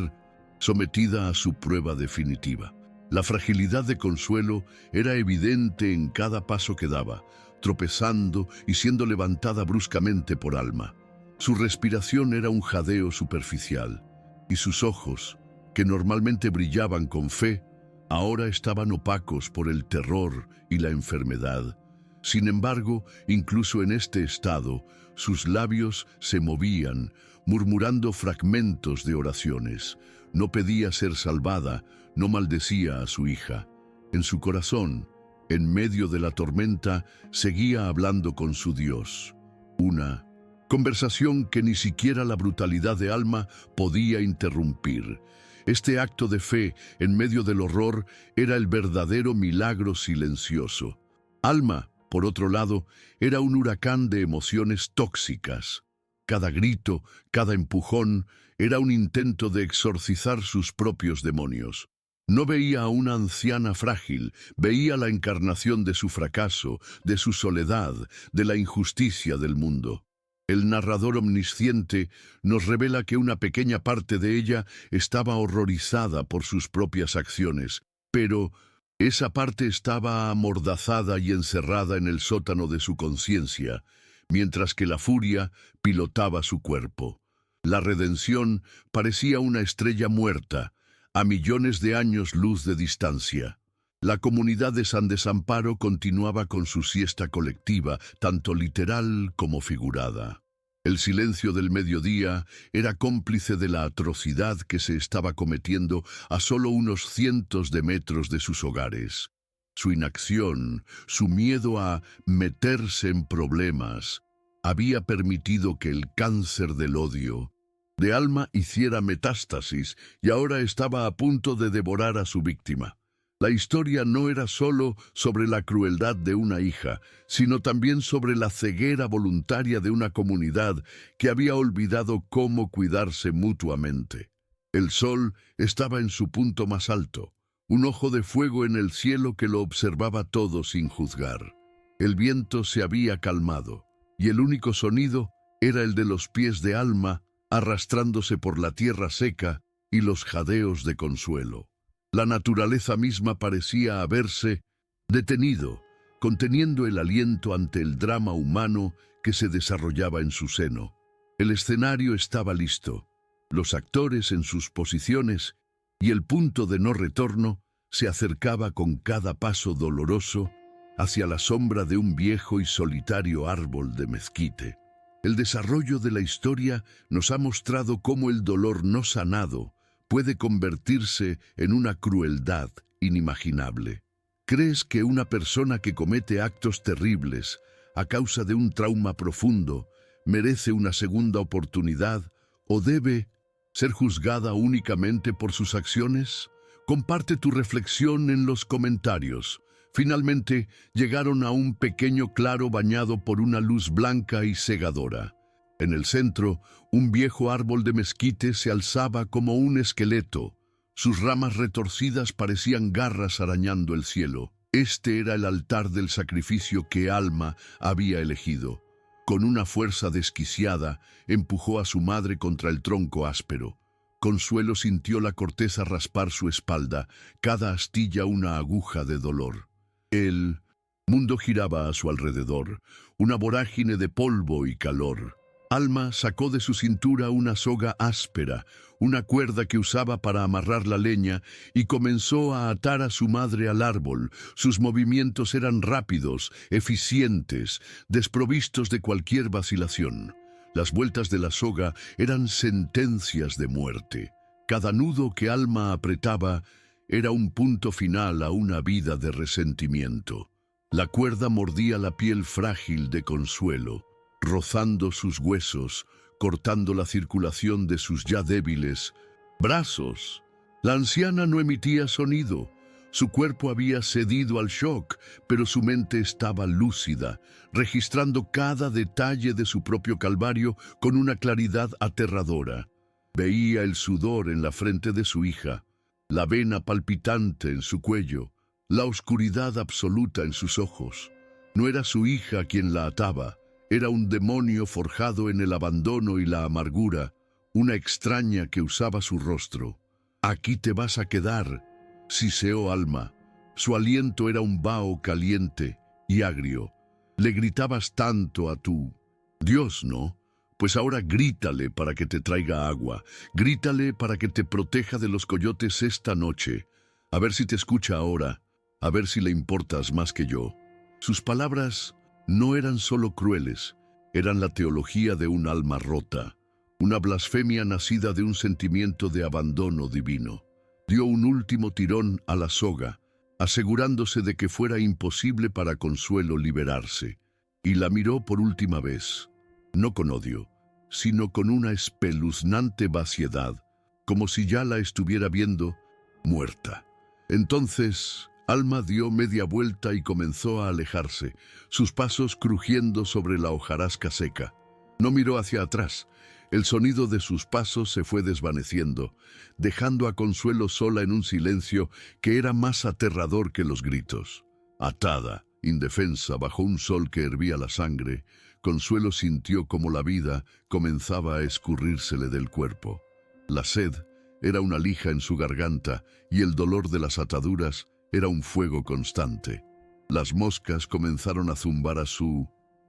sometida a su prueba definitiva. La fragilidad de Consuelo era evidente en cada paso que daba, tropezando y siendo levantada bruscamente por Alma. Su respiración era un jadeo superficial, y sus ojos, que normalmente brillaban con fe, ahora estaban opacos por el terror y la enfermedad. Sin embargo, incluso en este estado, sus labios se movían, murmurando fragmentos de oraciones. No pedía ser salvada, no maldecía a su hija. En su corazón, en medio de la tormenta, seguía hablando con su Dios. Una conversación que ni siquiera la brutalidad de Alma podía interrumpir. Este acto de fe, en medio del horror, era el verdadero milagro silencioso. Alma, por otro lado, era un huracán de emociones tóxicas. Cada grito, cada empujón, era un intento de exorcizar sus propios demonios. No veía a una anciana frágil, veía la encarnación de su fracaso, de su soledad, de la injusticia del mundo. El narrador omnisciente nos revela que una pequeña parte de ella estaba horrorizada por sus propias acciones, pero esa parte estaba amordazada y encerrada en el sótano de su conciencia, mientras que la furia pilotaba su cuerpo. La redención parecía una estrella muerta, a millones de años luz de distancia. La comunidad de San Desamparo continuaba con su siesta colectiva, tanto literal como figurada. El silencio del mediodía era cómplice de la atrocidad que se estaba cometiendo a solo unos cientos de metros de sus hogares. Su inacción, su miedo a meterse en problemas, había permitido que el cáncer del odio de Alma hiciera metástasis y ahora estaba a punto de devorar a su víctima. La historia no era solo sobre la crueldad de una hija, sino también sobre la ceguera voluntaria de una comunidad que había olvidado cómo cuidarse mutuamente. El sol estaba en su punto más alto, un ojo de fuego en el cielo que lo observaba todo sin juzgar. El viento se había calmado, y el único sonido era el de los pies de Alma arrastrándose por la tierra seca y los jadeos de Consuelo. La naturaleza misma parecía haberse detenido, conteniendo el aliento ante el drama humano que se desarrollaba en su seno. El escenario estaba listo, los actores en sus posiciones, y el punto de no retorno se acercaba con cada paso doloroso hacia la sombra de un viejo y solitario árbol de mezquite. El desarrollo de la historia nos ha mostrado cómo el dolor no sanado puede convertirse en una crueldad inimaginable. ¿Crees que una persona que comete actos terribles a causa de un trauma profundo merece una segunda oportunidad o debe ser juzgada únicamente por sus acciones? Comparte tu reflexión en los comentarios. Finalmente, llegaron a un pequeño claro bañado por una luz blanca y cegadora. En el centro, un viejo árbol de mezquite se alzaba como un esqueleto. Sus ramas retorcidas parecían garras arañando el cielo. Este era el altar del sacrificio que Alma había elegido. Con una fuerza desquiciada, empujó a su madre contra el tronco áspero. Consuelo sintió la corteza raspar su espalda, cada astilla una aguja de dolor. El mundo giraba a su alrededor, una vorágine de polvo y calor. Alma sacó de su cintura una soga áspera, una cuerda que usaba para amarrar la leña, y comenzó a atar a su madre al árbol. Sus movimientos eran rápidos, eficientes, desprovistos de cualquier vacilación. Las vueltas de la soga eran sentencias de muerte. Cada nudo que Alma apretaba era un punto final a una vida de resentimiento. La cuerda mordía la piel frágil de Consuelo, rozando sus huesos, cortando la circulación de sus ya débiles brazos. La anciana no emitía sonido. Su cuerpo había cedido al shock, pero su mente estaba lúcida, registrando cada detalle de su propio calvario con una claridad aterradora. Veía el sudor en la frente de su hija, la vena palpitante en su cuello, la oscuridad absoluta en sus ojos. No era su hija quien la ataba, era un demonio forjado en el abandono y la amargura, una extraña que usaba su rostro. «Aquí te vas a quedar», siseó Alma. Su aliento era un vaho caliente y agrio. «Le gritabas tanto a tu Dios, ¿no? Pues ahora grítale para que te traiga agua, grítale para que te proteja de los coyotes esta noche. A ver si te escucha ahora, a ver si le importas más que yo». Sus palabras no eran solo crueles, eran la teología de un alma rota, una blasfemia nacida de un sentimiento de abandono divino. Dio un último tirón a la soga, asegurándose de que fuera imposible para Consuelo liberarse, y la miró por última vez. No con odio, sino con una espeluznante vaciedad, como si ya la estuviera viendo muerta. Entonces, Alma dio media vuelta y comenzó a alejarse, sus pasos crujiendo sobre la hojarasca seca. No miró hacia atrás. El sonido de sus pasos se fue desvaneciendo, dejando a Consuelo sola en un silencio que era más aterrador que los gritos. Atada, indefensa, bajo un sol que hervía la sangre, Consuelo sintió como la vida comenzaba a escurrírsele del cuerpo. La sed era una lija en su garganta y el dolor de las ataduras era un fuego constante. Las moscas comenzaron a zumbar a su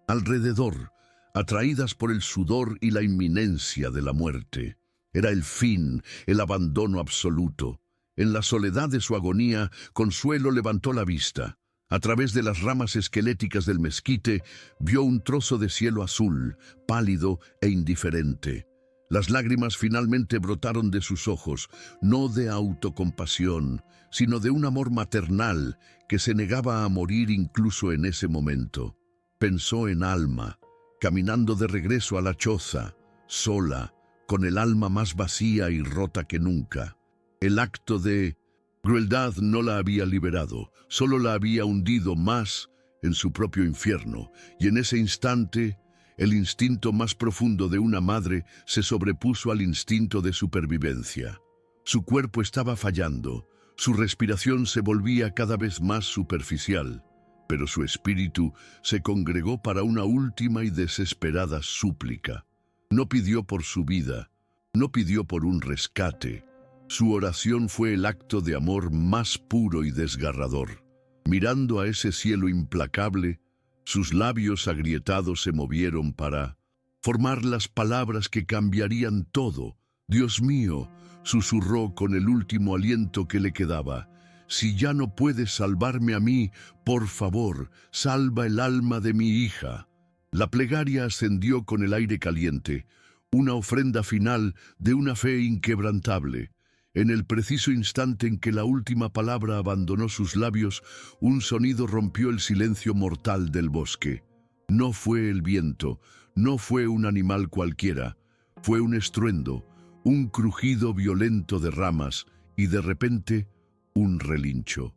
alrededor, atraídas por el sudor y la inminencia de la muerte. Era el fin, el abandono absoluto. En la soledad de su agonía, Consuelo levantó la vista. A través de las ramas esqueléticas del mezquite, vio un trozo de cielo azul, pálido e indiferente. Las lágrimas finalmente brotaron de sus ojos, no de autocompasión, sino de un amor maternal que se negaba a morir incluso en ese momento. Pensó en Alma, caminando de regreso a la choza, sola, con el alma más vacía y rota que nunca. El acto de crueldad no la había liberado, solo la había hundido más en su propio infierno, y en ese instante, el instinto más profundo de una madre se sobrepuso al instinto de supervivencia. Su cuerpo estaba fallando, su respiración se volvía cada vez más superficial, pero su espíritu se congregó para una última y desesperada súplica. No pidió por su vida, no pidió por un rescate. Su oración fue el acto de amor más puro y desgarrador. Mirando a ese cielo implacable, sus labios agrietados se movieron para formar las palabras que cambiarían todo. «Dios mío», susurró con el último aliento que le quedaba, «si ya no puedes salvarme a mí, por favor, salva el alma de mi hija». La plegaria ascendió con el aire caliente, una ofrenda final de una fe inquebrantable. En el preciso instante en que la última palabra abandonó sus labios, un sonido rompió el silencio mortal del bosque. No fue el viento, no fue un animal cualquiera, fue un estruendo, un crujido violento de ramas y de repente un relincho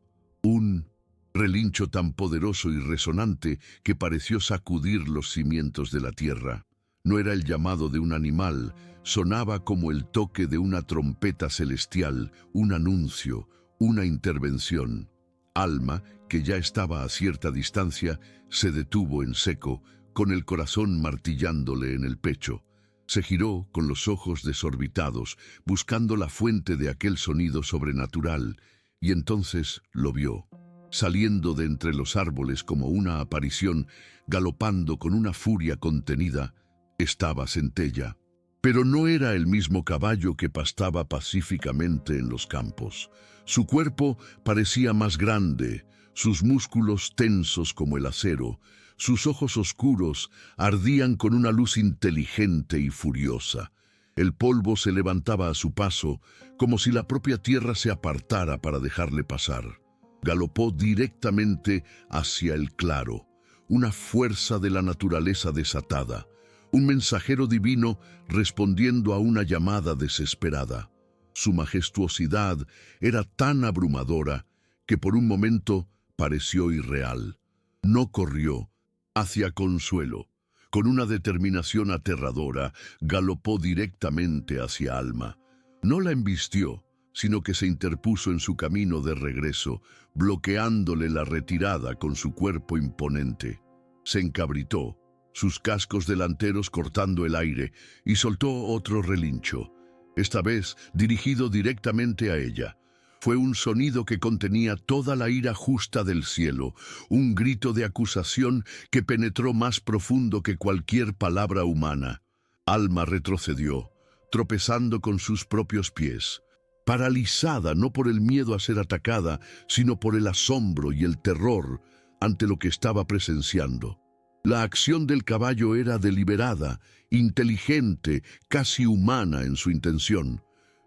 tan poderoso y resonante que pareció sacudir los cimientos de la tierra. No era el llamado de un animal, sonaba como el toque de una trompeta celestial, un anuncio, una intervención. Alma, que ya estaba a cierta distancia, se detuvo en seco, con el corazón martillándole en el pecho. Se giró con los ojos desorbitados, buscando la fuente de aquel sonido sobrenatural, y entonces lo vio. Saliendo de entre los árboles como una aparición, galopando con una furia contenida, estaba Centella. Pero no era el mismo caballo que pastaba pacíficamente en los campos. Su cuerpo parecía más grande, sus músculos tensos como el acero, sus ojos oscuros ardían con una luz inteligente y furiosa. El polvo se levantaba a su paso, como si la propia tierra se apartara para dejarle pasar. Galopó directamente hacia el claro, una fuerza de la naturaleza desatada, un mensajero divino respondiendo a una llamada desesperada. Su majestuosidad era tan abrumadora que por un momento pareció irreal. No corrió hacia Consuelo. Con una determinación aterradora, galopó directamente hacia Alma. No la embistió, sino que se interpuso en su camino de regreso, bloqueándole la retirada con su cuerpo imponente. Se encabritó, sus cascos delanteros cortando el aire, y soltó otro relincho, esta vez dirigido directamente a ella. Fue un sonido que contenía toda la ira justa del cielo, un grito de acusación que penetró más profundo que cualquier palabra humana. Alma retrocedió, tropezando con sus propios pies, paralizada no por el miedo a ser atacada, sino por el asombro y el terror ante lo que estaba presenciando. La acción del caballo era deliberada, inteligente, casi humana en su intención.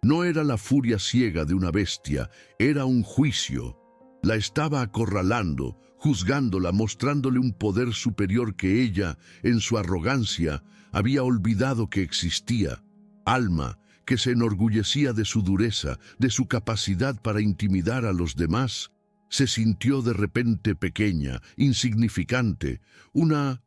No era la furia ciega de una bestia, era un juicio. La estaba acorralando, juzgándola, mostrándole un poder superior que ella, en su arrogancia, había olvidado que existía. Alma, que se enorgullecía de su dureza, de su capacidad para intimidar a los demás, se sintió de repente pequeña, insignificante, una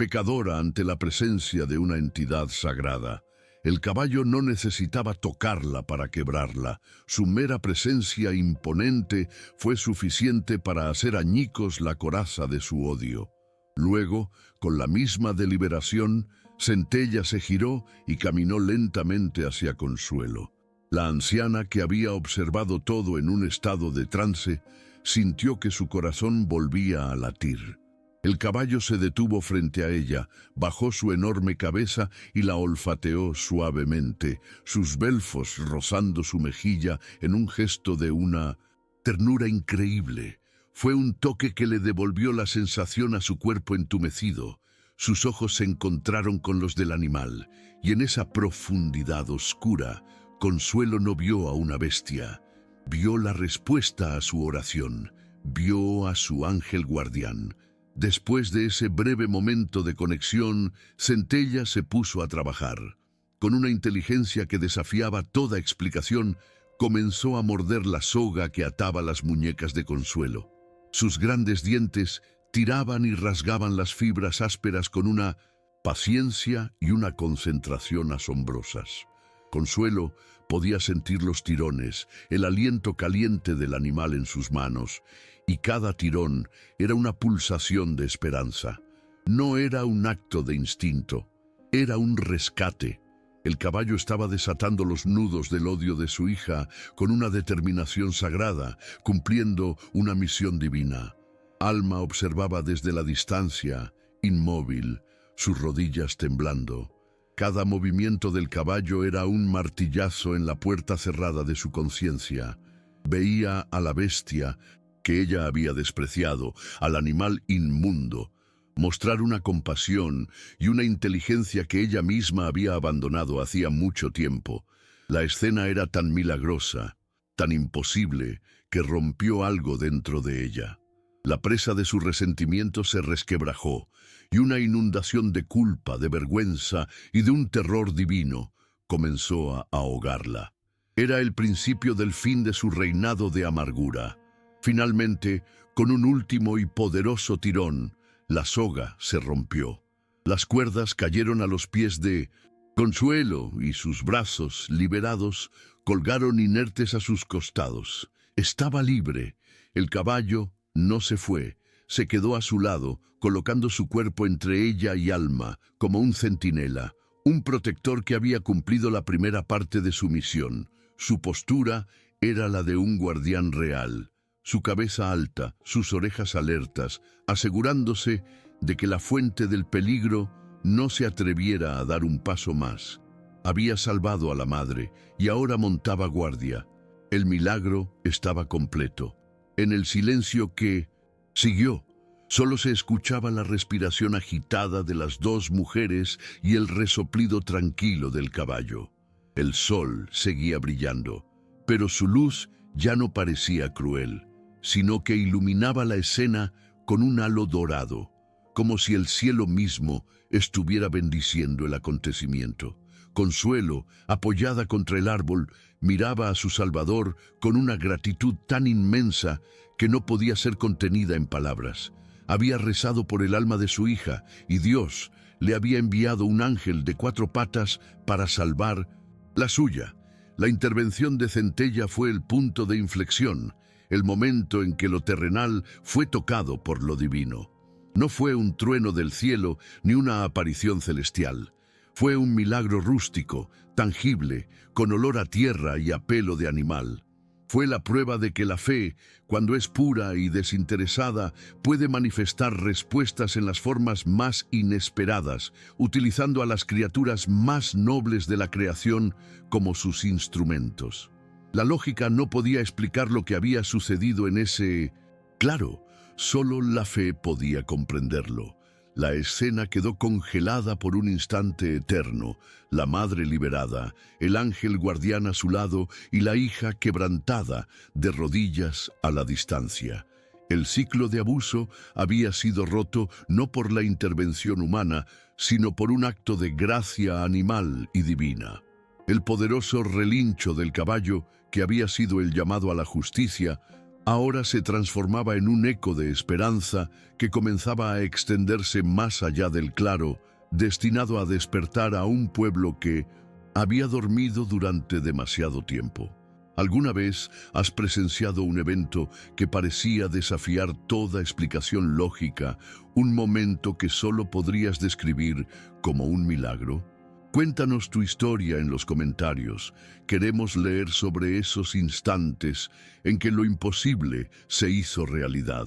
pecadora ante la presencia de una entidad sagrada. El caballo no necesitaba tocarla para quebrarla. Su mera presencia imponente fue suficiente para hacer añicos la coraza de su odio. Luego, con la misma deliberación, Centella se giró y caminó lentamente hacia Consuelo. La anciana, que había observado todo en un estado de trance, sintió que su corazón volvía a latir. El caballo se detuvo frente a ella, bajó su enorme cabeza y la olfateó suavemente, sus belfos rozando su mejilla en un gesto de una ternura increíble. Fue un toque que le devolvió la sensación a su cuerpo entumecido. Sus ojos se encontraron con los del animal, y en esa profundidad oscura, Consuelo no vio a una bestia. Vio la respuesta a su oración, vio a su ángel guardián. Después de ese breve momento de conexión, Centella se puso a trabajar. Con una inteligencia que desafiaba toda explicación, comenzó a morder la soga que ataba las muñecas de Consuelo. Sus grandes dientes tiraban y rasgaban las fibras ásperas con una paciencia y una concentración asombrosas. Consuelo podía sentir los tirones, el aliento caliente del animal en sus manos, y cada tirón era una pulsación de esperanza. No era un acto de instinto, era un rescate. El caballo estaba desatando los nudos del odio de su hija con una determinación sagrada, cumpliendo una misión divina. Alma observaba desde la distancia, inmóvil, sus rodillas temblando. Cada movimiento del caballo era un martillazo en la puerta cerrada de su conciencia. Veía a la bestia que ella había despreciado, al animal inmundo, mostrar una compasión y una inteligencia que ella misma había abandonado hacía mucho tiempo. La escena era tan milagrosa, tan imposible, que rompió algo dentro de ella. La presa de su resentimiento se resquebrajó, y una inundación de culpa, de vergüenza y de un terror divino comenzó a ahogarla. Era el principio del fin de su reinado de amargura. Finalmente, con un último y poderoso tirón, la soga se rompió. Las cuerdas cayeron a los pies de Consuelo y sus brazos, liberados, colgaron inertes a sus costados. Estaba libre. El caballo no se fue. Se quedó a su lado, colocando su cuerpo entre ella y Alma, como un centinela, un protector que había cumplido la primera parte de su misión. Su postura era la de un guardián real. Su cabeza alta, sus orejas alertas, asegurándose de que la fuente del peligro no se atreviera a dar un paso más. Había salvado a la madre y ahora montaba guardia. El milagro estaba completo. En el silencio que siguió, solo se escuchaba la respiración agitada de las dos mujeres y el resoplido tranquilo del caballo. El sol seguía brillando, pero su luz ya no parecía cruel, sino que iluminaba la escena con un halo dorado, como si el cielo mismo estuviera bendiciendo el acontecimiento. Consuelo, apoyada contra el árbol, miraba a su Salvador con una gratitud tan inmensa que no podía ser contenida en palabras. Había rezado por el alma de su hija y Dios le había enviado un ángel de 4 patas para salvar la suya. La intervención de Centella fue el punto de inflexión, el momento en que lo terrenal fue tocado por lo divino. No fue un trueno del cielo ni una aparición celestial. Fue un milagro rústico, tangible, con olor a tierra y a pelo de animal. Fue la prueba de que la fe, cuando es pura y desinteresada, puede manifestar respuestas en las formas más inesperadas, utilizando a las criaturas más nobles de la creación como sus instrumentos. La lógica no podía explicar lo que había sucedido en ese... Claro, solo la fe podía comprenderlo. La escena quedó congelada por un instante eterno, la madre liberada, el ángel guardián a su lado y la hija quebrantada, de rodillas a la distancia. El ciclo de abuso había sido roto no por la intervención humana, sino por un acto de gracia animal y divina. El poderoso relincho del caballo, que había sido el llamado a la justicia, ahora se transformaba en un eco de esperanza que comenzaba a extenderse más allá del claro, destinado a despertar a un pueblo que había dormido durante demasiado tiempo. ¿Alguna vez has presenciado un evento que parecía desafiar toda explicación lógica, un momento que solo podrías describir como un milagro? Cuéntanos tu historia en los comentarios. Queremos leer sobre esos instantes en que lo imposible se hizo realidad.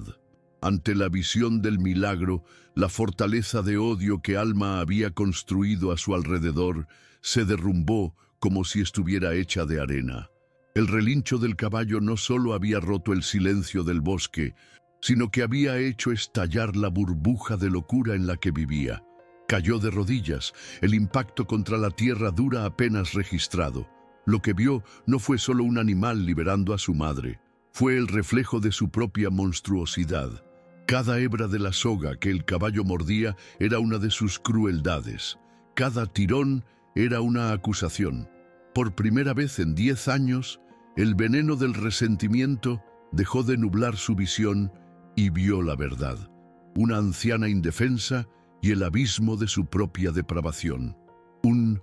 Ante la visión del milagro, la fortaleza de odio que Alma había construido a su alrededor se derrumbó como si estuviera hecha de arena. El relincho del caballo no solo había roto el silencio del bosque, sino que había hecho estallar la burbuja de locura en la que vivía. Cayó de rodillas, el impacto contra la tierra dura apenas registrado. Lo que vio no fue solo un animal liberando a su madre, fue el reflejo de su propia monstruosidad. Cada hebra de la soga que el caballo mordía era una de sus crueldades. Cada tirón era una acusación. Por primera vez en 10 años, el veneno del resentimiento dejó de nublar su visión y vio la verdad. Una anciana indefensa y el abismo de su propia depravación. Un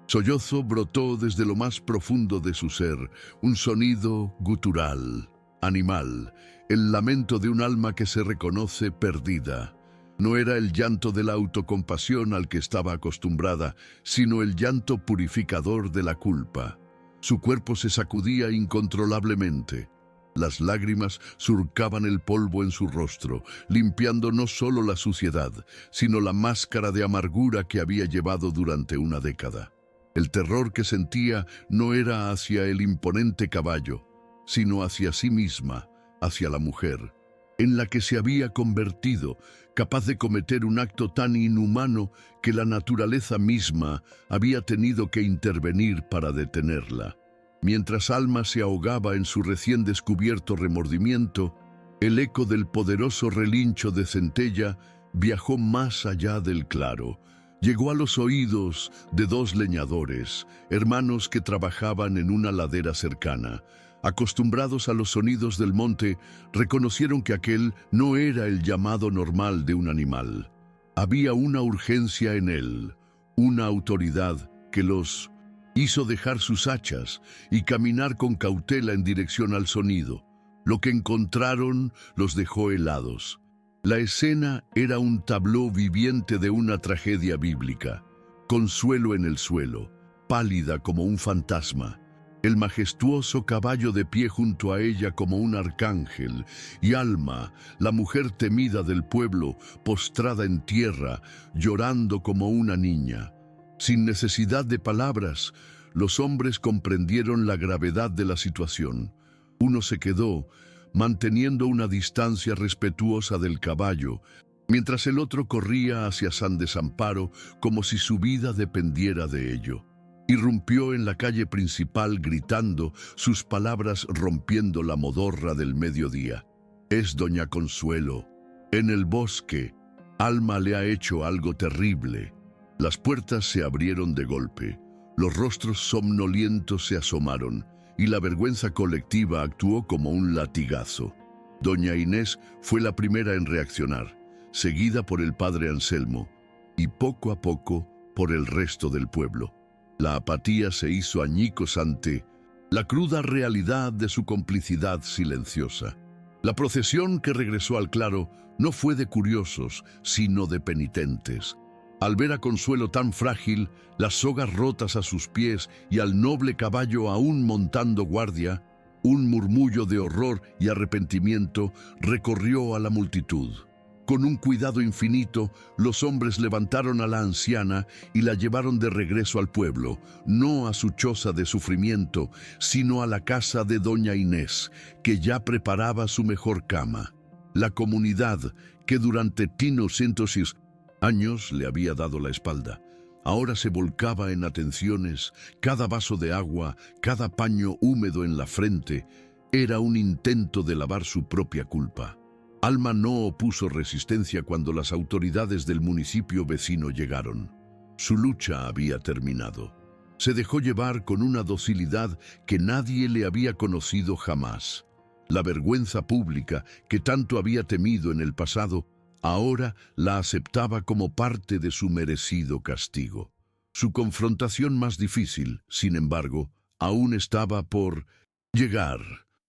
sollozo brotó desde lo más profundo de su ser, un sonido gutural, animal, el lamento de un alma que se reconoce perdida. No era el llanto de la autocompasión al que estaba acostumbrada, sino el llanto purificador de la culpa. Su cuerpo se sacudía incontrolablemente. Las lágrimas surcaban el polvo en su rostro, limpiando no solo la suciedad, sino la máscara de amargura que había llevado durante una década. El terror que sentía no era hacia el imponente caballo, sino hacia sí misma, hacia la mujer, en la que se había convertido, capaz de cometer un acto tan inhumano que la naturaleza misma había tenido que intervenir para detenerla. Mientras Alma se ahogaba en su recién descubierto remordimiento, el eco del poderoso relincho de Centella viajó más allá del claro. Llegó a los oídos de 2 leñadores, hermanos que trabajaban en una ladera cercana. Acostumbrados a los sonidos del monte, reconocieron que aquel no era el llamado normal de un animal. Había una urgencia en él, una autoridad que los hizo dejar sus hachas y caminar con cautela en dirección al sonido. Lo que encontraron los dejó helados. La escena era un tabló viviente de una tragedia bíblica. Consuelo en el suelo, pálida como un fantasma. El majestuoso caballo de pie junto a ella como un arcángel, y Alma, la mujer temida del pueblo, postrada en tierra, llorando como una niña. Sin necesidad de palabras, los hombres comprendieron la gravedad de la situación. Uno se quedó, manteniendo una distancia respetuosa del caballo, mientras el otro corría hacia San Desamparo como si su vida dependiera de ello. Irrumpió en la calle principal gritando, sus palabras rompiendo la modorra del mediodía. Es doña Consuelo. En el bosque, Alma le ha hecho algo terrible. Las puertas se abrieron de golpe, los rostros somnolientos se asomaron y la vergüenza colectiva actuó como un latigazo. Doña Inés fue la primera en reaccionar, seguida por el padre Anselmo y poco a poco por el resto del pueblo. La apatía se hizo añicos ante la cruda realidad de su complicidad silenciosa. La procesión que regresó al claro no fue de curiosos, sino de penitentes. Al ver a Consuelo tan frágil, las sogas rotas a sus pies y al noble caballo aún montando guardia, un murmullo de horror y arrepentimiento recorrió a la multitud. Con un cuidado infinito, los hombres levantaron a la anciana y la llevaron de regreso al pueblo, no a su choza de sufrimiento, sino a la casa de doña Inés, que ya preparaba su mejor cama. La comunidad, que durante 300 años le había dado la espalda, ahora se volcaba en atenciones. Cada vaso de agua, cada paño húmedo en la frente, era un intento de lavar su propia culpa. Alma no opuso resistencia cuando las autoridades del municipio vecino llegaron. Su lucha había terminado. Se dejó llevar con una docilidad que nadie le había conocido jamás. La vergüenza pública que tanto había temido en el pasado, ahora la aceptaba como parte de su merecido castigo. Su confrontación más difícil, sin embargo, aún estaba por llegar.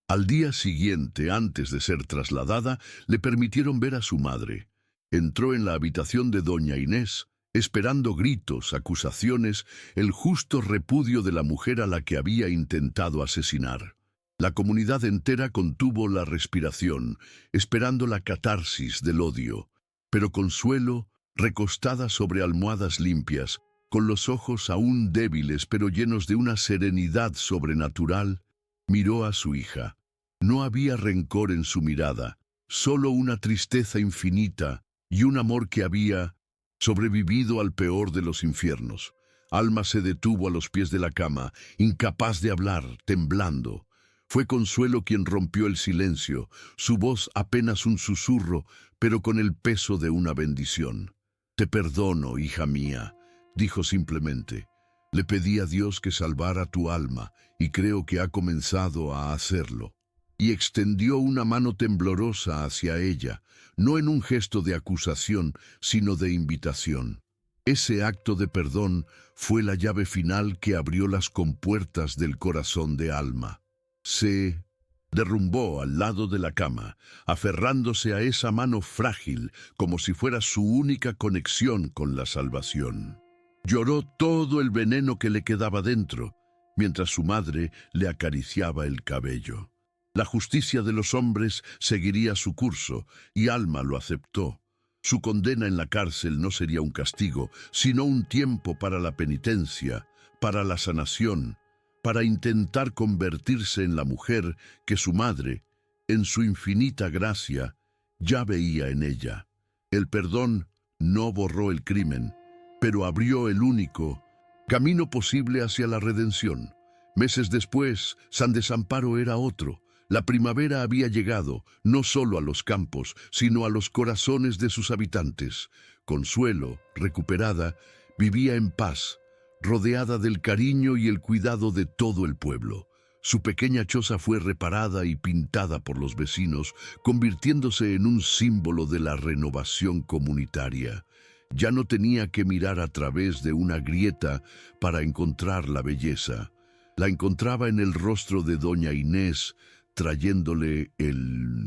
Al día siguiente, antes de ser trasladada, le permitieron ver a su madre. Entró en la habitación de doña Inés, esperando gritos, acusaciones, el justo repudio de la mujer a la que había intentado asesinar. La comunidad entera contuvo la respiración, esperando la catarsis del odio. Pero Consuelo, recostada sobre almohadas limpias, con los ojos aún débiles pero llenos de una serenidad sobrenatural, miró a su hija. No había rencor en su mirada, solo una tristeza infinita y un amor que había sobrevivido al peor de los infiernos. Alma se detuvo a los pies de la cama, incapaz de hablar, temblando. Fue Consuelo quien rompió el silencio, su voz apenas un susurro, pero con el peso de una bendición. «Te perdono, hija mía», dijo simplemente. «Le pedí a Dios que salvara tu alma, y creo que ha comenzado a hacerlo». Y extendió una mano temblorosa hacia ella, no en un gesto de acusación, sino de invitación. Ese acto de perdón fue la llave final que abrió las compuertas del corazón de Alma. Se derrumbó al lado de la cama, aferrándose a esa mano frágil como si fuera su única conexión con la salvación. Lloró todo el veneno que le quedaba dentro, mientras su madre le acariciaba el cabello. La justicia de los hombres seguiría su curso, y Alma lo aceptó. Su condena en la cárcel no sería un castigo, sino un tiempo para la penitencia, para la sanación, para intentar convertirse en la mujer que su madre, en su infinita gracia, ya veía en ella. El perdón no borró el crimen, pero abrió el único camino posible hacia la redención. Meses después, San Desamparo era otro. La primavera había llegado, no solo a los campos, sino a los corazones de sus habitantes. Consuelo, recuperada, vivía en paz, rodeada del cariño y el cuidado de todo el pueblo. Su pequeña choza fue reparada y pintada por los vecinos, convirtiéndose en un símbolo de la renovación comunitaria. Ya no tenía que mirar a través de una grieta para encontrar la belleza. La encontraba en el rostro de doña Inés, trayéndole el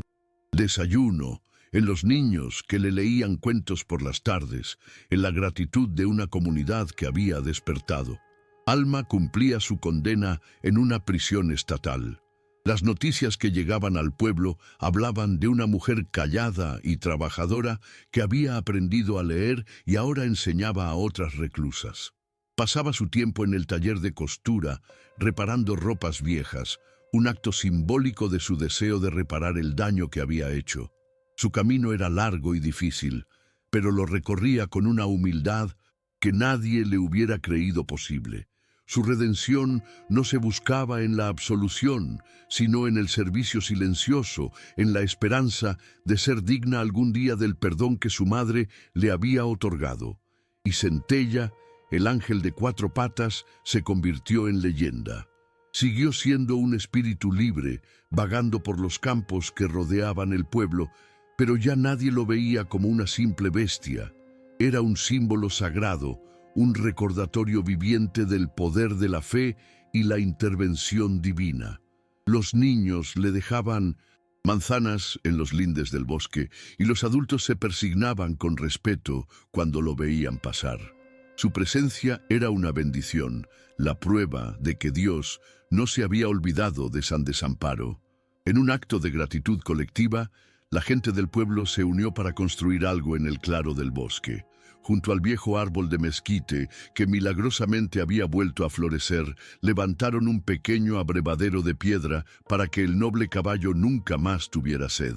desayuno, en los niños que le leían cuentos por las tardes, en la gratitud de una comunidad que había despertado. Alma cumplía su condena en una prisión estatal. Las noticias que llegaban al pueblo hablaban de una mujer callada y trabajadora que había aprendido a leer y ahora enseñaba a otras reclusas. Pasaba su tiempo en el taller de costura, reparando ropas viejas, un acto simbólico de su deseo de reparar el daño que había hecho. Su camino era largo y difícil, pero lo recorría con una humildad que nadie le hubiera creído posible. Su redención no se buscaba en la absolución, sino en el servicio silencioso, en la esperanza de ser digna algún día del perdón que su madre le había otorgado. Y Centella, el ángel de 4 patas, se convirtió en leyenda. Siguió siendo un espíritu libre, vagando por los campos que rodeaban el pueblo, pero ya nadie lo veía como una simple bestia. Era un símbolo sagrado, un recordatorio viviente del poder de la fe y la intervención divina. Los niños le dejaban manzanas en los lindes del bosque y los adultos se persignaban con respeto cuando lo veían pasar. Su presencia era una bendición, la prueba de que Dios no se había olvidado de San Desamparo. En un acto de gratitud colectiva, la gente del pueblo se unió para construir algo en el claro del bosque. Junto al viejo árbol de mezquite, que milagrosamente había vuelto a florecer, levantaron un pequeño abrevadero de piedra para que el noble caballo nunca más tuviera sed.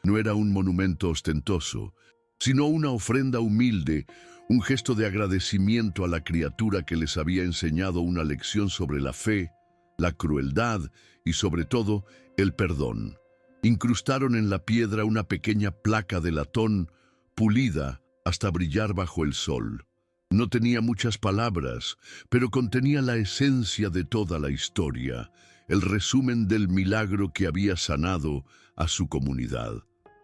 No era un monumento ostentoso, sino una ofrenda humilde, un gesto de agradecimiento a la criatura que les había enseñado una lección sobre la fe, la crueldad y, sobre todo, el perdón. Incrustaron en la piedra una pequeña placa de latón, pulida hasta brillar bajo el sol. No tenía muchas palabras, pero contenía la esencia de toda la historia. el resumen del milagro que había sanado a su comunidad.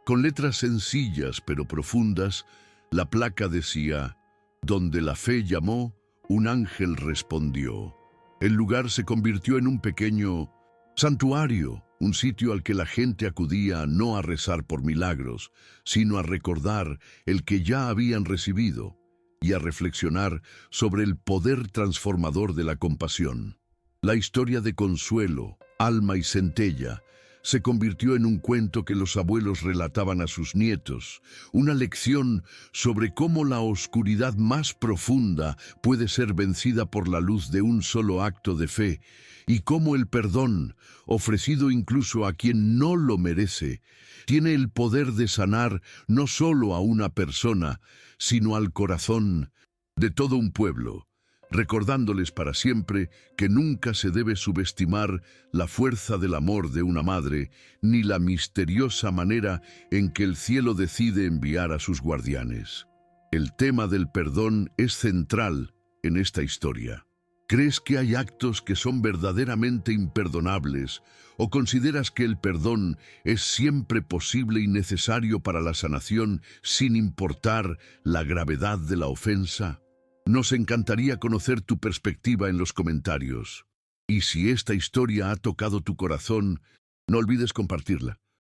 Con letras sencillas pero profundas, la placa decía: «Donde la fe llamó, un ángel respondió». El lugar se convirtió en un pequeño santuario, un sitio al que la gente acudía no a rezar por milagros, sino a recordar el que ya habían recibido y a reflexionar sobre el poder transformador de la compasión. La historia de Consuelo, Alma y Centella se convirtió en un cuento que los abuelos relataban a sus nietos, una lección sobre cómo la oscuridad más profunda puede ser vencida por la luz de un solo acto de fe, y cómo el perdón, ofrecido incluso a quien no lo merece, tiene el poder de sanar no solo a una persona, sino al corazón de todo un pueblo, recordándoles para siempre que nunca se debe subestimar la fuerza del amor de una madre, ni la misteriosa manera en que el cielo decide enviar a sus guardianes. El tema del perdón es central en esta historia. ¿Crees que hay actos que son verdaderamente imperdonables o consideras que el perdón es siempre posible y necesario para la sanación sin importar la gravedad de la ofensa? Nos encantaría conocer tu perspectiva en los comentarios. Y si esta historia ha tocado tu corazón, no olvides compartirla.